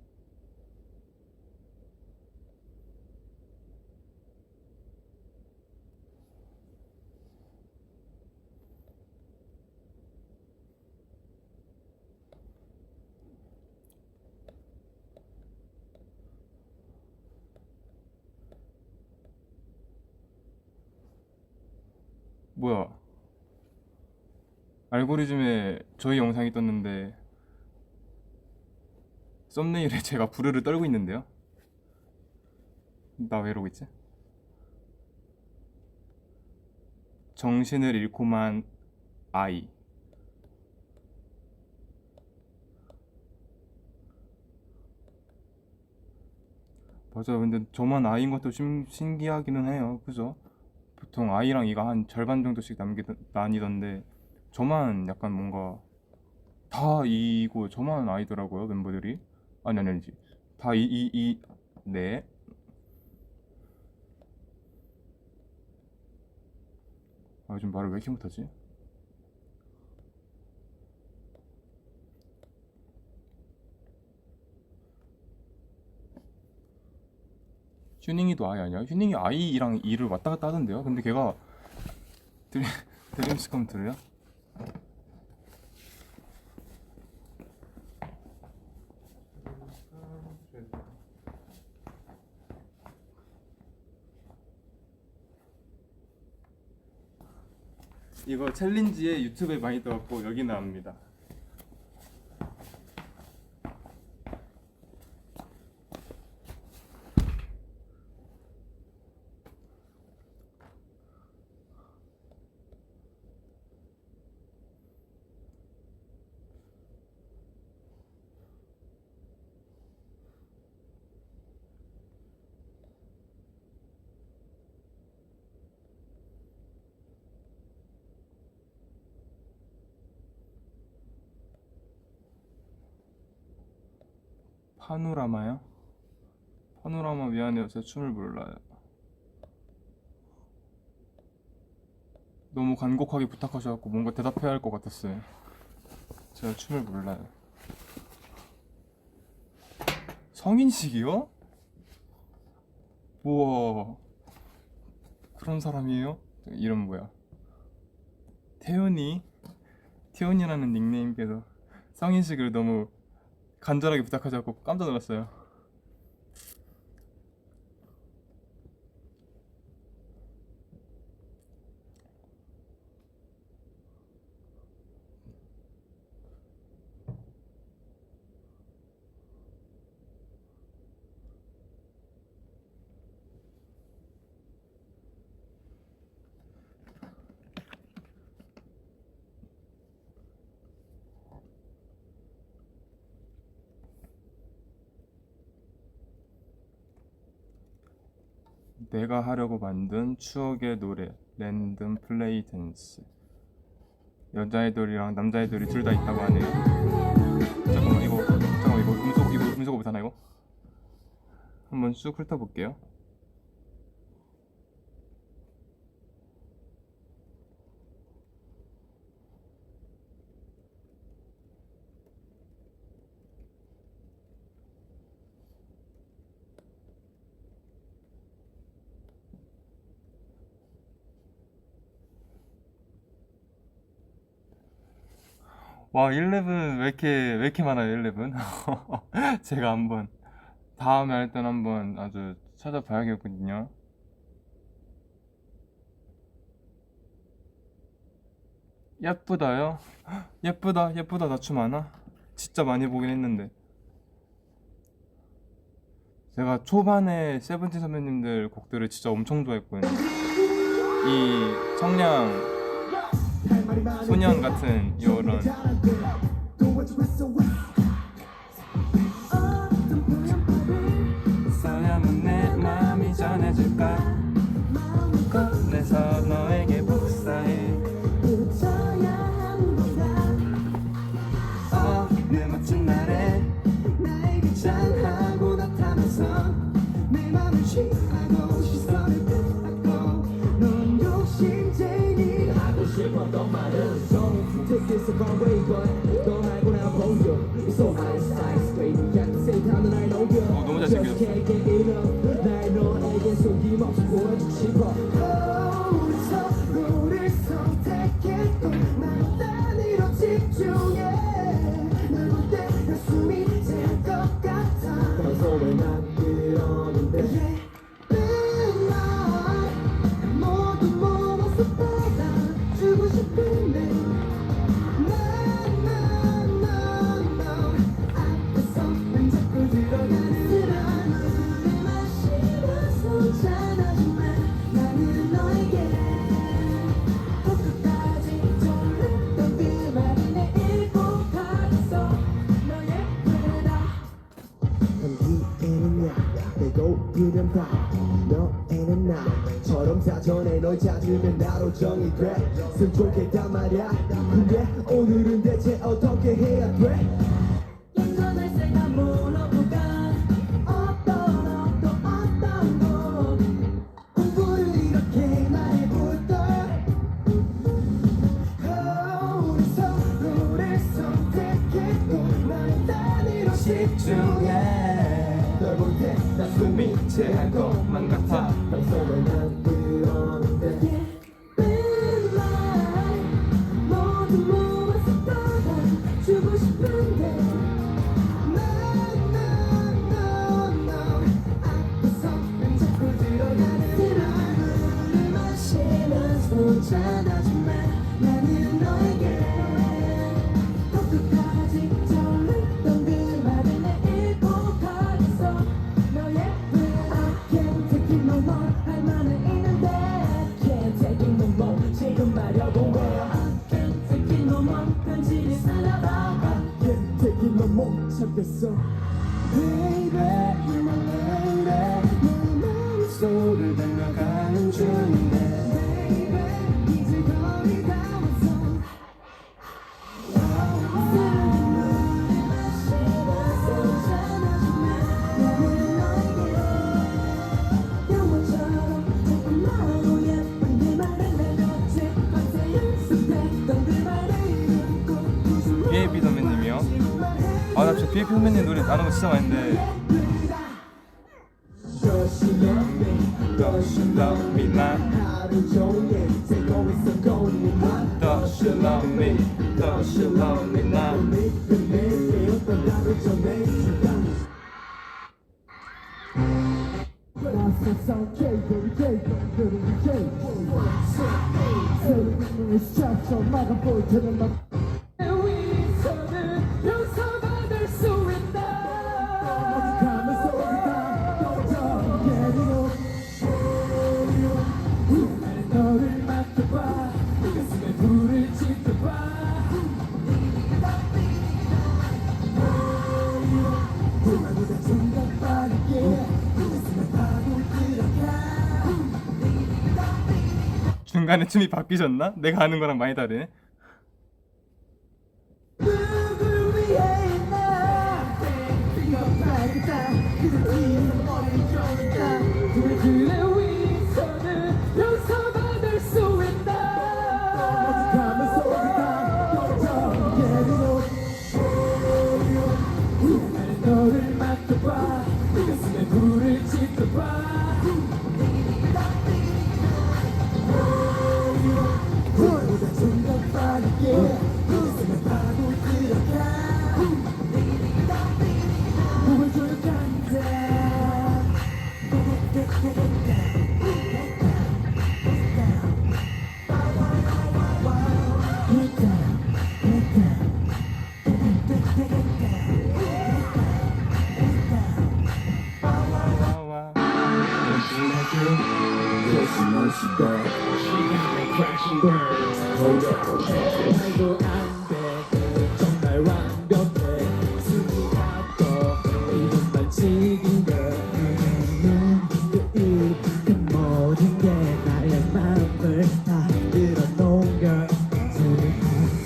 뭐야? 알고리즘에 저희 영상이 떴는데 썸네일에 제가 부르르 떨고 있는데요? 나 왜 이러고 있지? 정신을 잃고만 아이. 맞아요. 근데 저만 아이인 것도 신기하기는 해요. 그죠? 보통 아이랑 이가 한 절반 정도씩 나뉘던데 저만 약간 뭔가 다 이고 저만 아이더라고요, 멤버들이. 아니지. 다 네. 아, 요즘 말을 왜 이렇게 못하지? 휴닝이도 아이 아니야? 휴닝이 아이랑 이를 왔다 갔다 하던데요? 근데 걔가 드림스컴 들어요? 이거 챌린지에 유튜브에 많이 떠갖고 여기 나옵니다. 파노라마요? 파노라마 미안해요. 제가 춤을 몰라요. 너무 간곡하게 부탁하셔갖고 뭔가 대답해야 할 것 같았어요. 제가 춤을 몰라요. 성인식이요? 우와, 그런 사람이에요? 이름 뭐야? 태훈이라는 닉네임께서 성인식을 너무 간절하게 부탁하셔서 깜짝 놀랐어요. 내가 하려고 만든 추억의 노래 랜덤 플레이 댄스. 여자애들이랑 남자애들이 둘 다 있다고 하네요. 잠깐만 이거 음소거 못하나 이거? 한번 쑥 훑어볼게요. 와, 11 왜 이렇게 많아요, 11? 제가 한번 다음에 할 땐 한번 아주 찾아봐야겠거든요. 예쁘다요? 예쁘다 나 춤 아나? 진짜 많이 보긴 했는데 제가 초반에 세븐틴 선배님들 곡들을 진짜 엄청 좋아했거든요. 이 청량 소년 같은 이런 써야만 내 마음이 전해질까 꺼내서 너에게 복사해 어떤 말은 Don't take this the wrong way but 너 말고 난 보여 It's so high size baby at the same time 날 녹여 너무 잘생겼어. Just can't get enough 날 너에게 속임없이 보여주고 싶어 우리 서로를 선택했고 난 단위로 집중해 널 볼 때 숨이 찰 것 같아 평소에 난 그러는데 맨날 모두 모아서 받아주고 싶은데 앞에서 난 자꾸 들어가는 술을 마시면서 잔하지만 나는 너에게 끝까지 졸렸던 그 말이 내 일복하겠어 너 예쁘다 한기에는 야 내고 그냥 봐 너에는 나처럼 사전에 널 찾으면 나로 정의돼 승 좋겠단 말야 근데 오늘은 대체 어떻게 해야 돼 연전할 새가 물어보가 어떤 거 공부를 이렇게 말해볼 걸 우리 서로를 선택했고 나의 단위로 집중해 널 볼 때 나 숨이 채할 것만 같아 평소에 난 그러는데 맨날 모두 모아서 받아주고 싶은데 앞에서 난 자꾸 들어가는 술을 마시면서 잔하지만 나는 너에게 끝까지 졸렸던 그 말을 내 일복하겠어 너 예쁘다 I can't take it no more 할 말은 있는데 Can't take it no more 지금 말여본 거야 I can't take it no more 편지를 쓰려다 I can't take it no more 참겠어 Baby you're my lady 내 마음속을 달려가는 중인데 Baby 이제 거의 다 왔어 BAP 선배님이요? 아, 나 진짜 BAP 선배님 노래 아는 거 진짜 많은데. Does she love me? Does she love me now? 하루 종일 새고 있어 going on Does she love me? Does she love me now? 내게 어떤 나를 전해줄까 위에서는 용서받을 수 있다 너를 맡겨봐 가슴에 불을 지펴봐 불만보다 좀 더 빠르게 가슴에 파도 들어가 중간에 춤이 바뀌셨나? 내가 아는 거랑 많이 다르네. 누굴 위해 나 비겁하겠다 그대 뒤에서 머리를 펴니까 그래 위에서는 용서받을 수 있다 가면서 다 걱정해도 너를 맡겨봐 가슴에 불을 지펴봐 불보다 좀 더 빠르게 가슴에 파도 들어가 몸을 조여간다 와. 말도 안돼 정말 완벽해 숨이 아파 이것만 지긴 걸 그 모든 게 나의 마음을 다 들어놓은 걸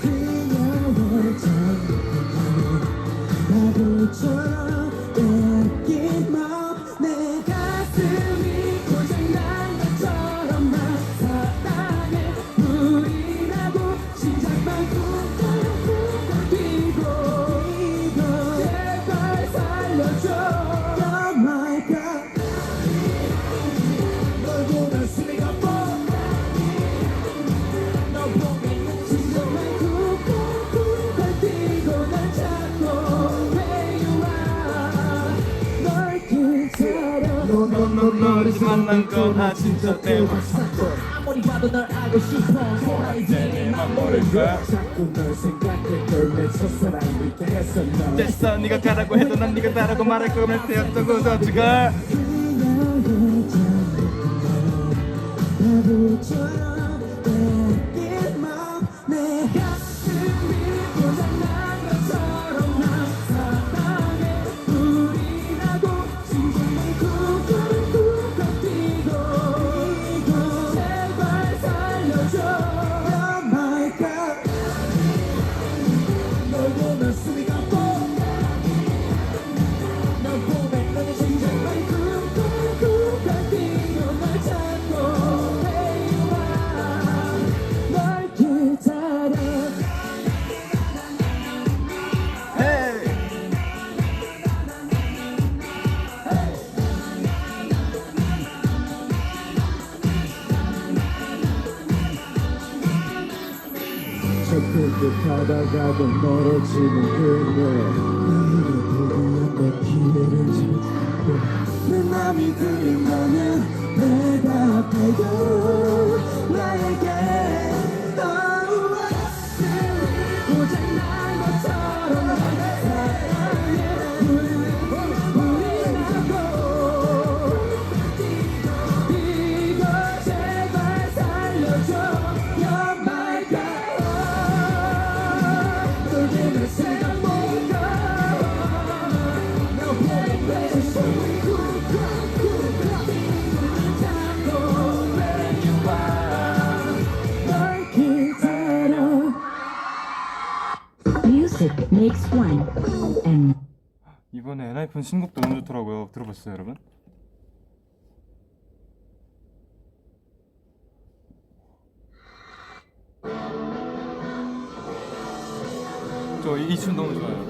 그녀를 찾는 바보처럼 느끼며 내 가슴이 고장난 것처럼 나 사랑해 불이 나고 넌 너를 만난 거나 진짜 때문에 아무리 봐도 널 알고 싶어 내만 모를 거야. 자꾸 널 생각해 걸내 첫사랑일 때 했어 너 됐어 네가 가라고 해도 난 네가 가라고 말할 거면 되었던 거죠 지가. 바보처럼 뺏긴 맘내 가슴이 고장난 것처럼 난 사랑해 우리라고 심장만 쿵쿵쿵쿵 뛰고 제발 살려줘 Oh my God 널 보면 숨이 가빠 널 보면 너의 심장만 쿵쿵쿵쿵 뛰고 널 찾고 널 기다려 척척하다가도 멀어지는 그녀 나를 포기한 내 기회를 잡고 내 맘이 들린다면 대답해요 나에게 고장난 것처럼 날 사랑해 우리라고 이거 제발 살려줘 You're my God 널 보면 생각 못가 너 보면 내 숨이 쿵쿵쿵쿵 잡고 where you are 널 기다려 Music makes one, and 이번에 엔하이픈 신곡도 너무 좋더라고요. 들어봤어요 여러분? 저 이 춤 너무 좋아요.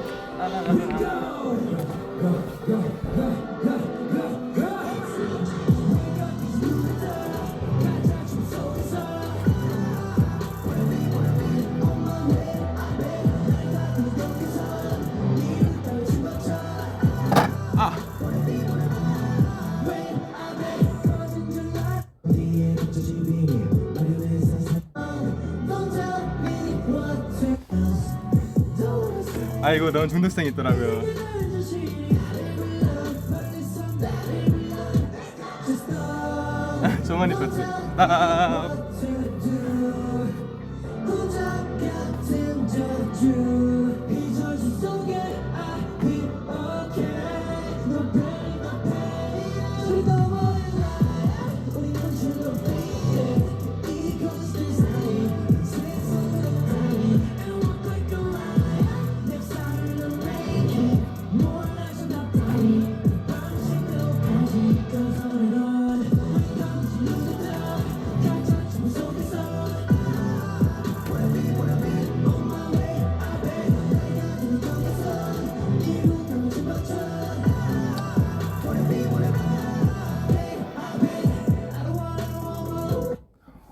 아 이거 너무 중독성 있더라고요. 저만 입었지. 같은 저주 이 저주 속에 I'll be okay No pain, no pain 즐거워요 우리는 즐겁게 이곳 세상에 세상으로 가니 And walk like a lion 내 삶을 make it 몰라서 나쁘니 방식도까지 Goes on and on 감지 눈에도 가짜 춤 속에서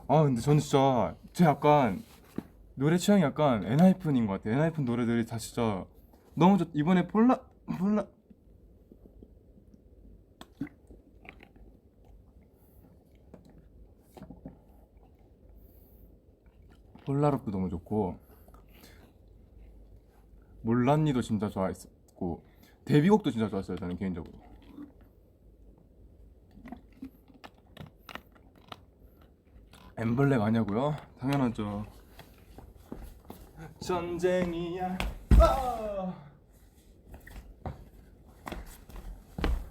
아 근데 저는 진짜 제 약간 노래 취향이 약간 엔하이픈인 것 같아요. 엔하이픈 노래들이 다 진짜 너무 좋. 이번에 폴라 폴라롭도 너무 좋고 몰란니도 진짜 좋아했었고 데뷔곡도 진짜 좋았어요 저는 개인적으로. 엠블랙 아냐고요? 당연하죠. 전쟁이야.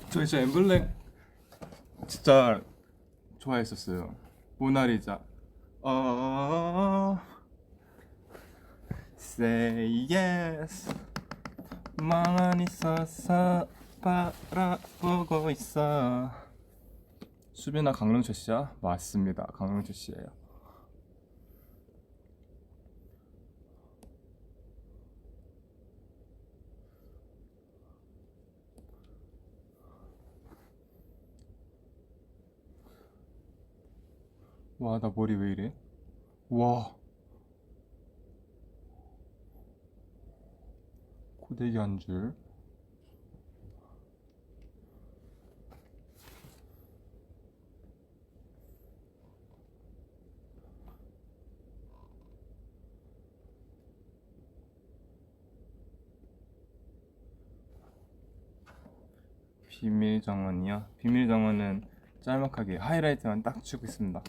저 진짜 엠블랙 진짜 좋아했었어요. 모나리자. Say yes. 멍하니 있어서 바라보고 있어. 수빈아 강릉철 씨야? 맞습니다. 강릉철 씨예요. 와, 나 머리 왜 이래? 와. 고데기 한 줄. 비밀 정원이요. 비밀 정원은 짤막하게 하이라이트만 딱 주고 있습니다.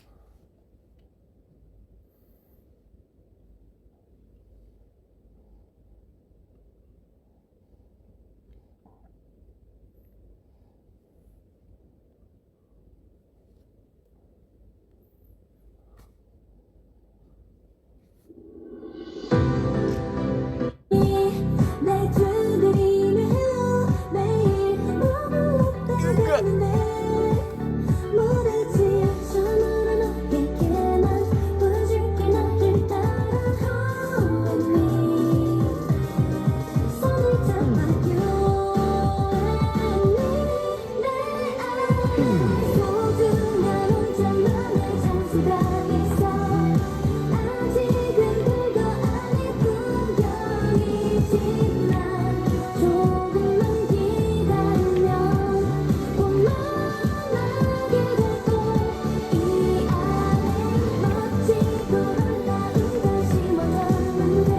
날 두드리며 매일 머물렀다는데 모르지 전화로 너에게만 보여줄게 너를 따라 걸으니 손을 잡아요 내 소중한 혼자만의 장소가 있어 아직은 별거 아닌 풍경이지만 조금만 기다리면 볼만하게 되고 이 안에 멋지고 놀라운 것이 많았는데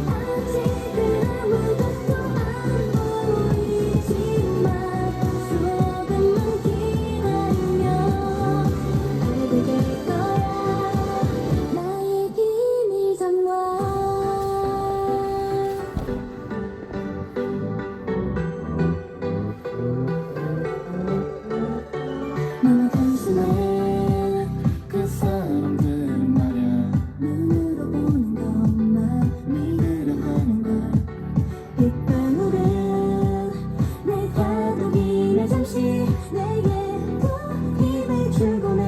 아직은 아무것도 안 보이지만 조금만 기다리면 알게 될 거야 나의 비밀 정원 너무 단순해 그 사람들은 말야 눈으로 보는 것만 믿으려 하는 걸 빗방울은 내가 녹이며 잠시 내게 또 힘을 주곤 해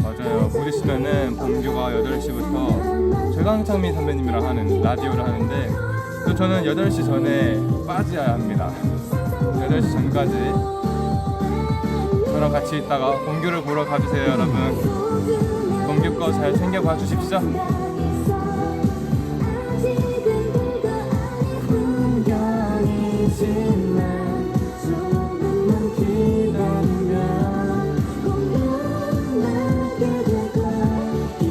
맞아요. 곧 있으면은 범규가 8시부터 최강창민 선배님이랑 하는 라디오를 하는데 또 저는 8시 전에 빠져야 합니다. 8시 전까지 저랑 같이 있다가 범규를 보러 가주세요 여러분. 범규 거 잘 챙겨봐 주십시오. 풍경이지만 조금만 기다리면 공연하게 되고 이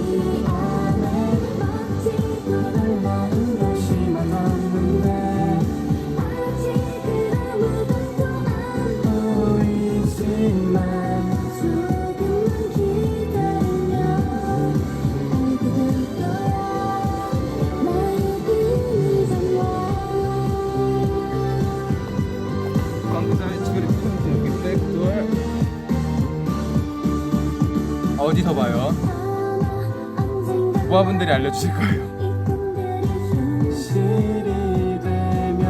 안에 멋지고 놀라운 것이 많았는데 아직은 아무것도 안 보이지만 조금만 기다리면 알게 될 거야 나의 비밀 정원 어디서 봐요? 부하분들이 알려주실 거예요. 실이 되면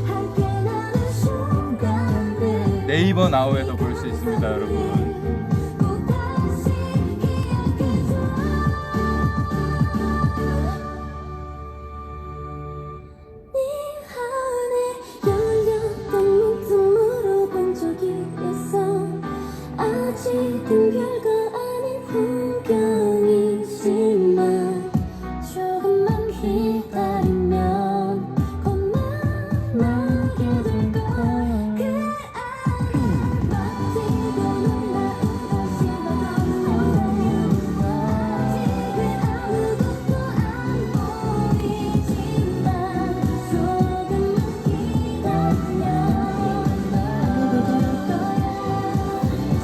함께 나는 순간들 네이버 나우에서 볼 수 있습니다 여러분. 꼭 다시 기억해줘 네 안에 열렸던 문틈으로 본 적이 있어 아직은 별거 아닌 풍경이지만 조금만 기다리면 겁나게 될 거야 그 안에 멋지고 놀라운 것이 많았는데 아직은 아무것도 안 보이지만 조금만 기다리면 알게 될 거야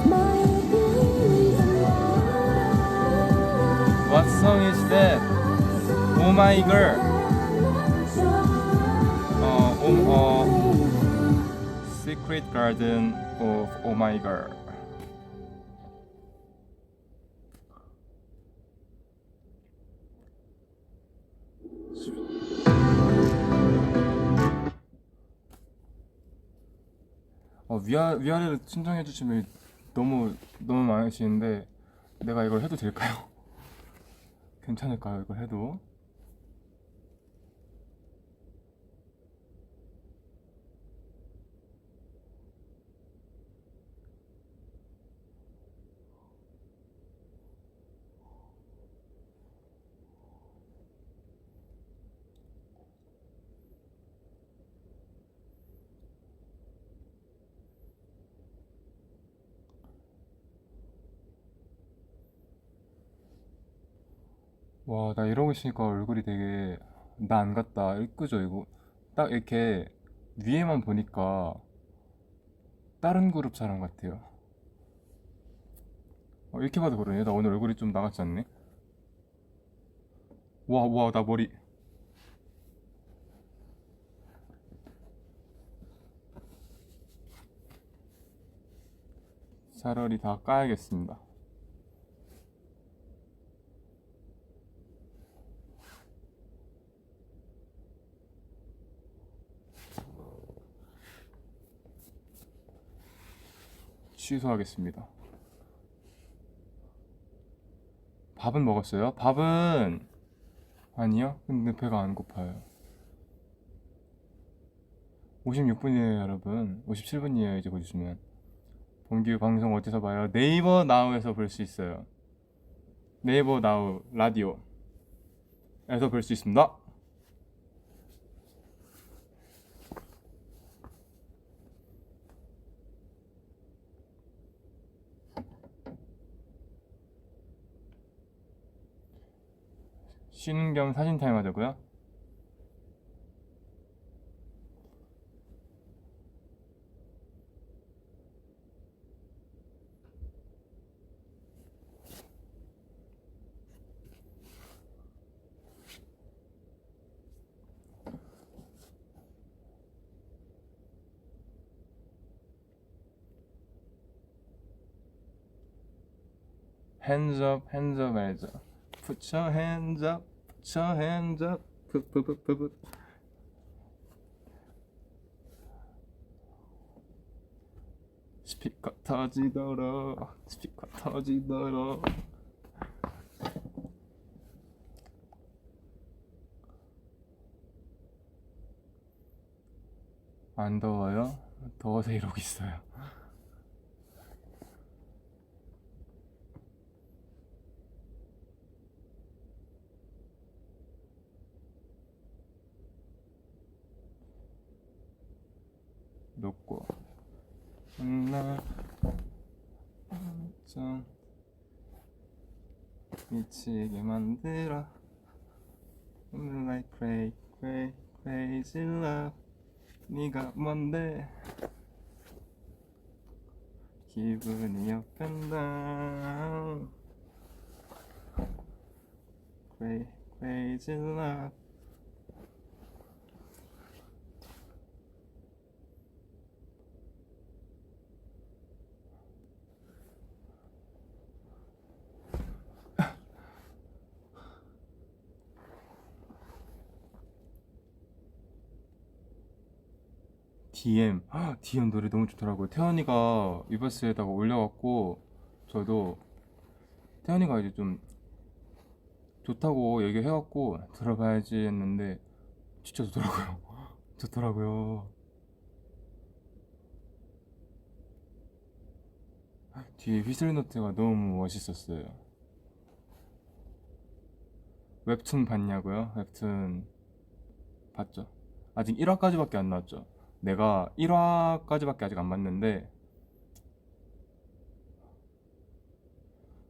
너의 비밀 정원 What song is that? Oh my girl. Secret Garden of Oh my girl. 위아래로 신청해 주시면 너무 많으시는데 내가 이걸 해도 될까요? 괜찮을까요? 이걸 해도? 와, 나 이러고 있으니까 얼굴이 되게 나 안 같다. 이쁘죠, 이거? 딱 이렇게 위에만 보니까 다른 그룹 사람 같아요. 이렇게 봐도 그러네. 나 오늘 얼굴이 좀 나갔지 않네? 와, 나 머리. 차라리 다 까야겠습니다. 취소하겠습니다. 밥은 먹었어요? 밥은 아니요. 근데 배가 안 고파요. 56분이에요, 여러분. 57분이에요, 이제 곧 있으면. 본규 방송 어디서 봐요? 네이버 나우에서 볼 수 있어요. 네이버 나우 라디오에서 볼 수 있습니다. 쉬는 겸 사진 타임 하자고요? Hands up, hands up 해야죠. Put your hands up, put your hands up. 푸푸푸푸푸. 스피커 터지도록, 스피커 터지도록. 안 더워요? 더워서 이러고 있어요. 놓고 나 좀 미치게 만들어 like crazy love. 네가 뭔데 기분이 up and down. crazy love. DM 노래 너무 좋더라고요. 태연이가 위버스에다가 올려갖고 저도 태연이가 이제 좀 좋다고 얘기해갖고 들어봐야지 했는데 진짜 좋더라고요. 좋더라고요. 뒤에 휘슬노트가 너무 멋있었어요. 웹툰 봤냐고요? 웹툰 봤죠. 아직 1화까지밖에 안 나왔죠. 내가 1화까지밖에 아직 안 봤는데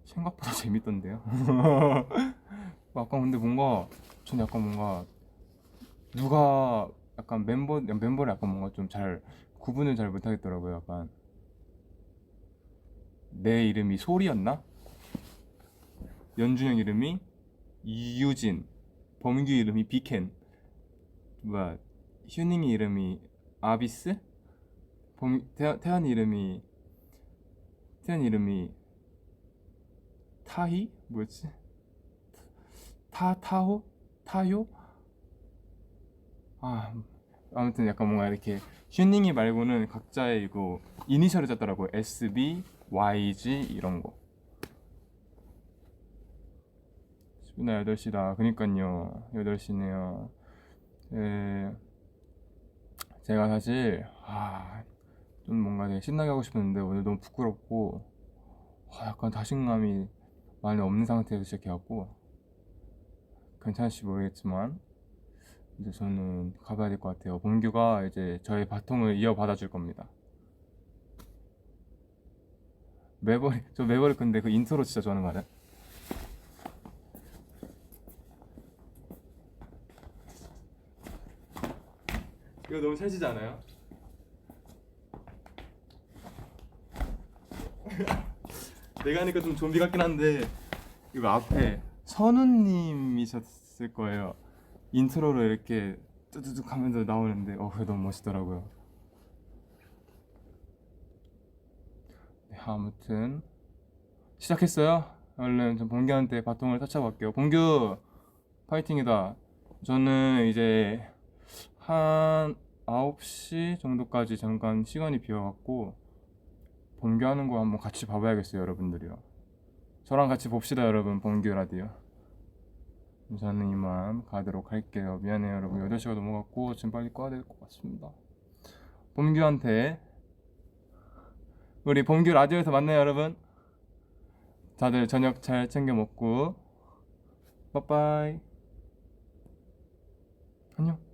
생각보다 재밌던데요. 약간 근데 뭔가 전 약간 뭔가 누가 약간 멤버를 약간 뭔가 좀 잘 구분을 잘 못하겠더라고요. 약간 내 이름이 소리였나? 연준형 이름이 이유진, 범규 이름이 비켄, 뭐야 휴닝이 이름이 아비스, 태연 이름이 타희? 뭐였지? 타효? 아무튼 약간 뭔가 이렇게 휴닝이 말고는 각자의 이거 이니셜을 짰더라고요. SB, YG 이런 거. 10분에 8시다. 그니깐요. 8시네요. 제가 사실 좀 뭔가 되게 신나게 하고 싶었는데 오늘 너무 부끄럽고 약간 자신감이 많이 없는 상태에서 시작해갖고 괜찮을지 모르겠지만 이제 저는 가봐야 될 것 같아요. 범규가 이제 저의 바통을 이어받아 줄 겁니다. 매버릭 근데 그 인트로 진짜 좋아하는 거 알아요? 이거 너무 찰지지 않아요? 내가 하니까 좀 좀비 같긴 한데 이거 앞에 선우님이셨을 거예요. 인트로로 이렇게 뚜두둑 하면서 나오는데 그게 너무 멋있더라고요. 네, 아무튼 시작했어요. 얼른 좀 봉규한테 바통을 타쳐갈게요. 봉규 파이팅이다. 저는 이제 한 9시 정도까지 잠깐 시간이 비어갖고 봉규 하는 거 한번 같이 봐봐야겠어요, 여러분들이요. 저랑 같이 봅시다, 여러분. 봉규 라디오. 저는 이만 가도록 할게요. 미안해요, 여러분. 8시가 넘어갔고 지금 빨리 꺼야 될 것 같습니다. 봉규한테 우리 봉규 라디오에서 만나요, 여러분. 다들 저녁 잘 챙겨 먹고 빠빠이. 안녕.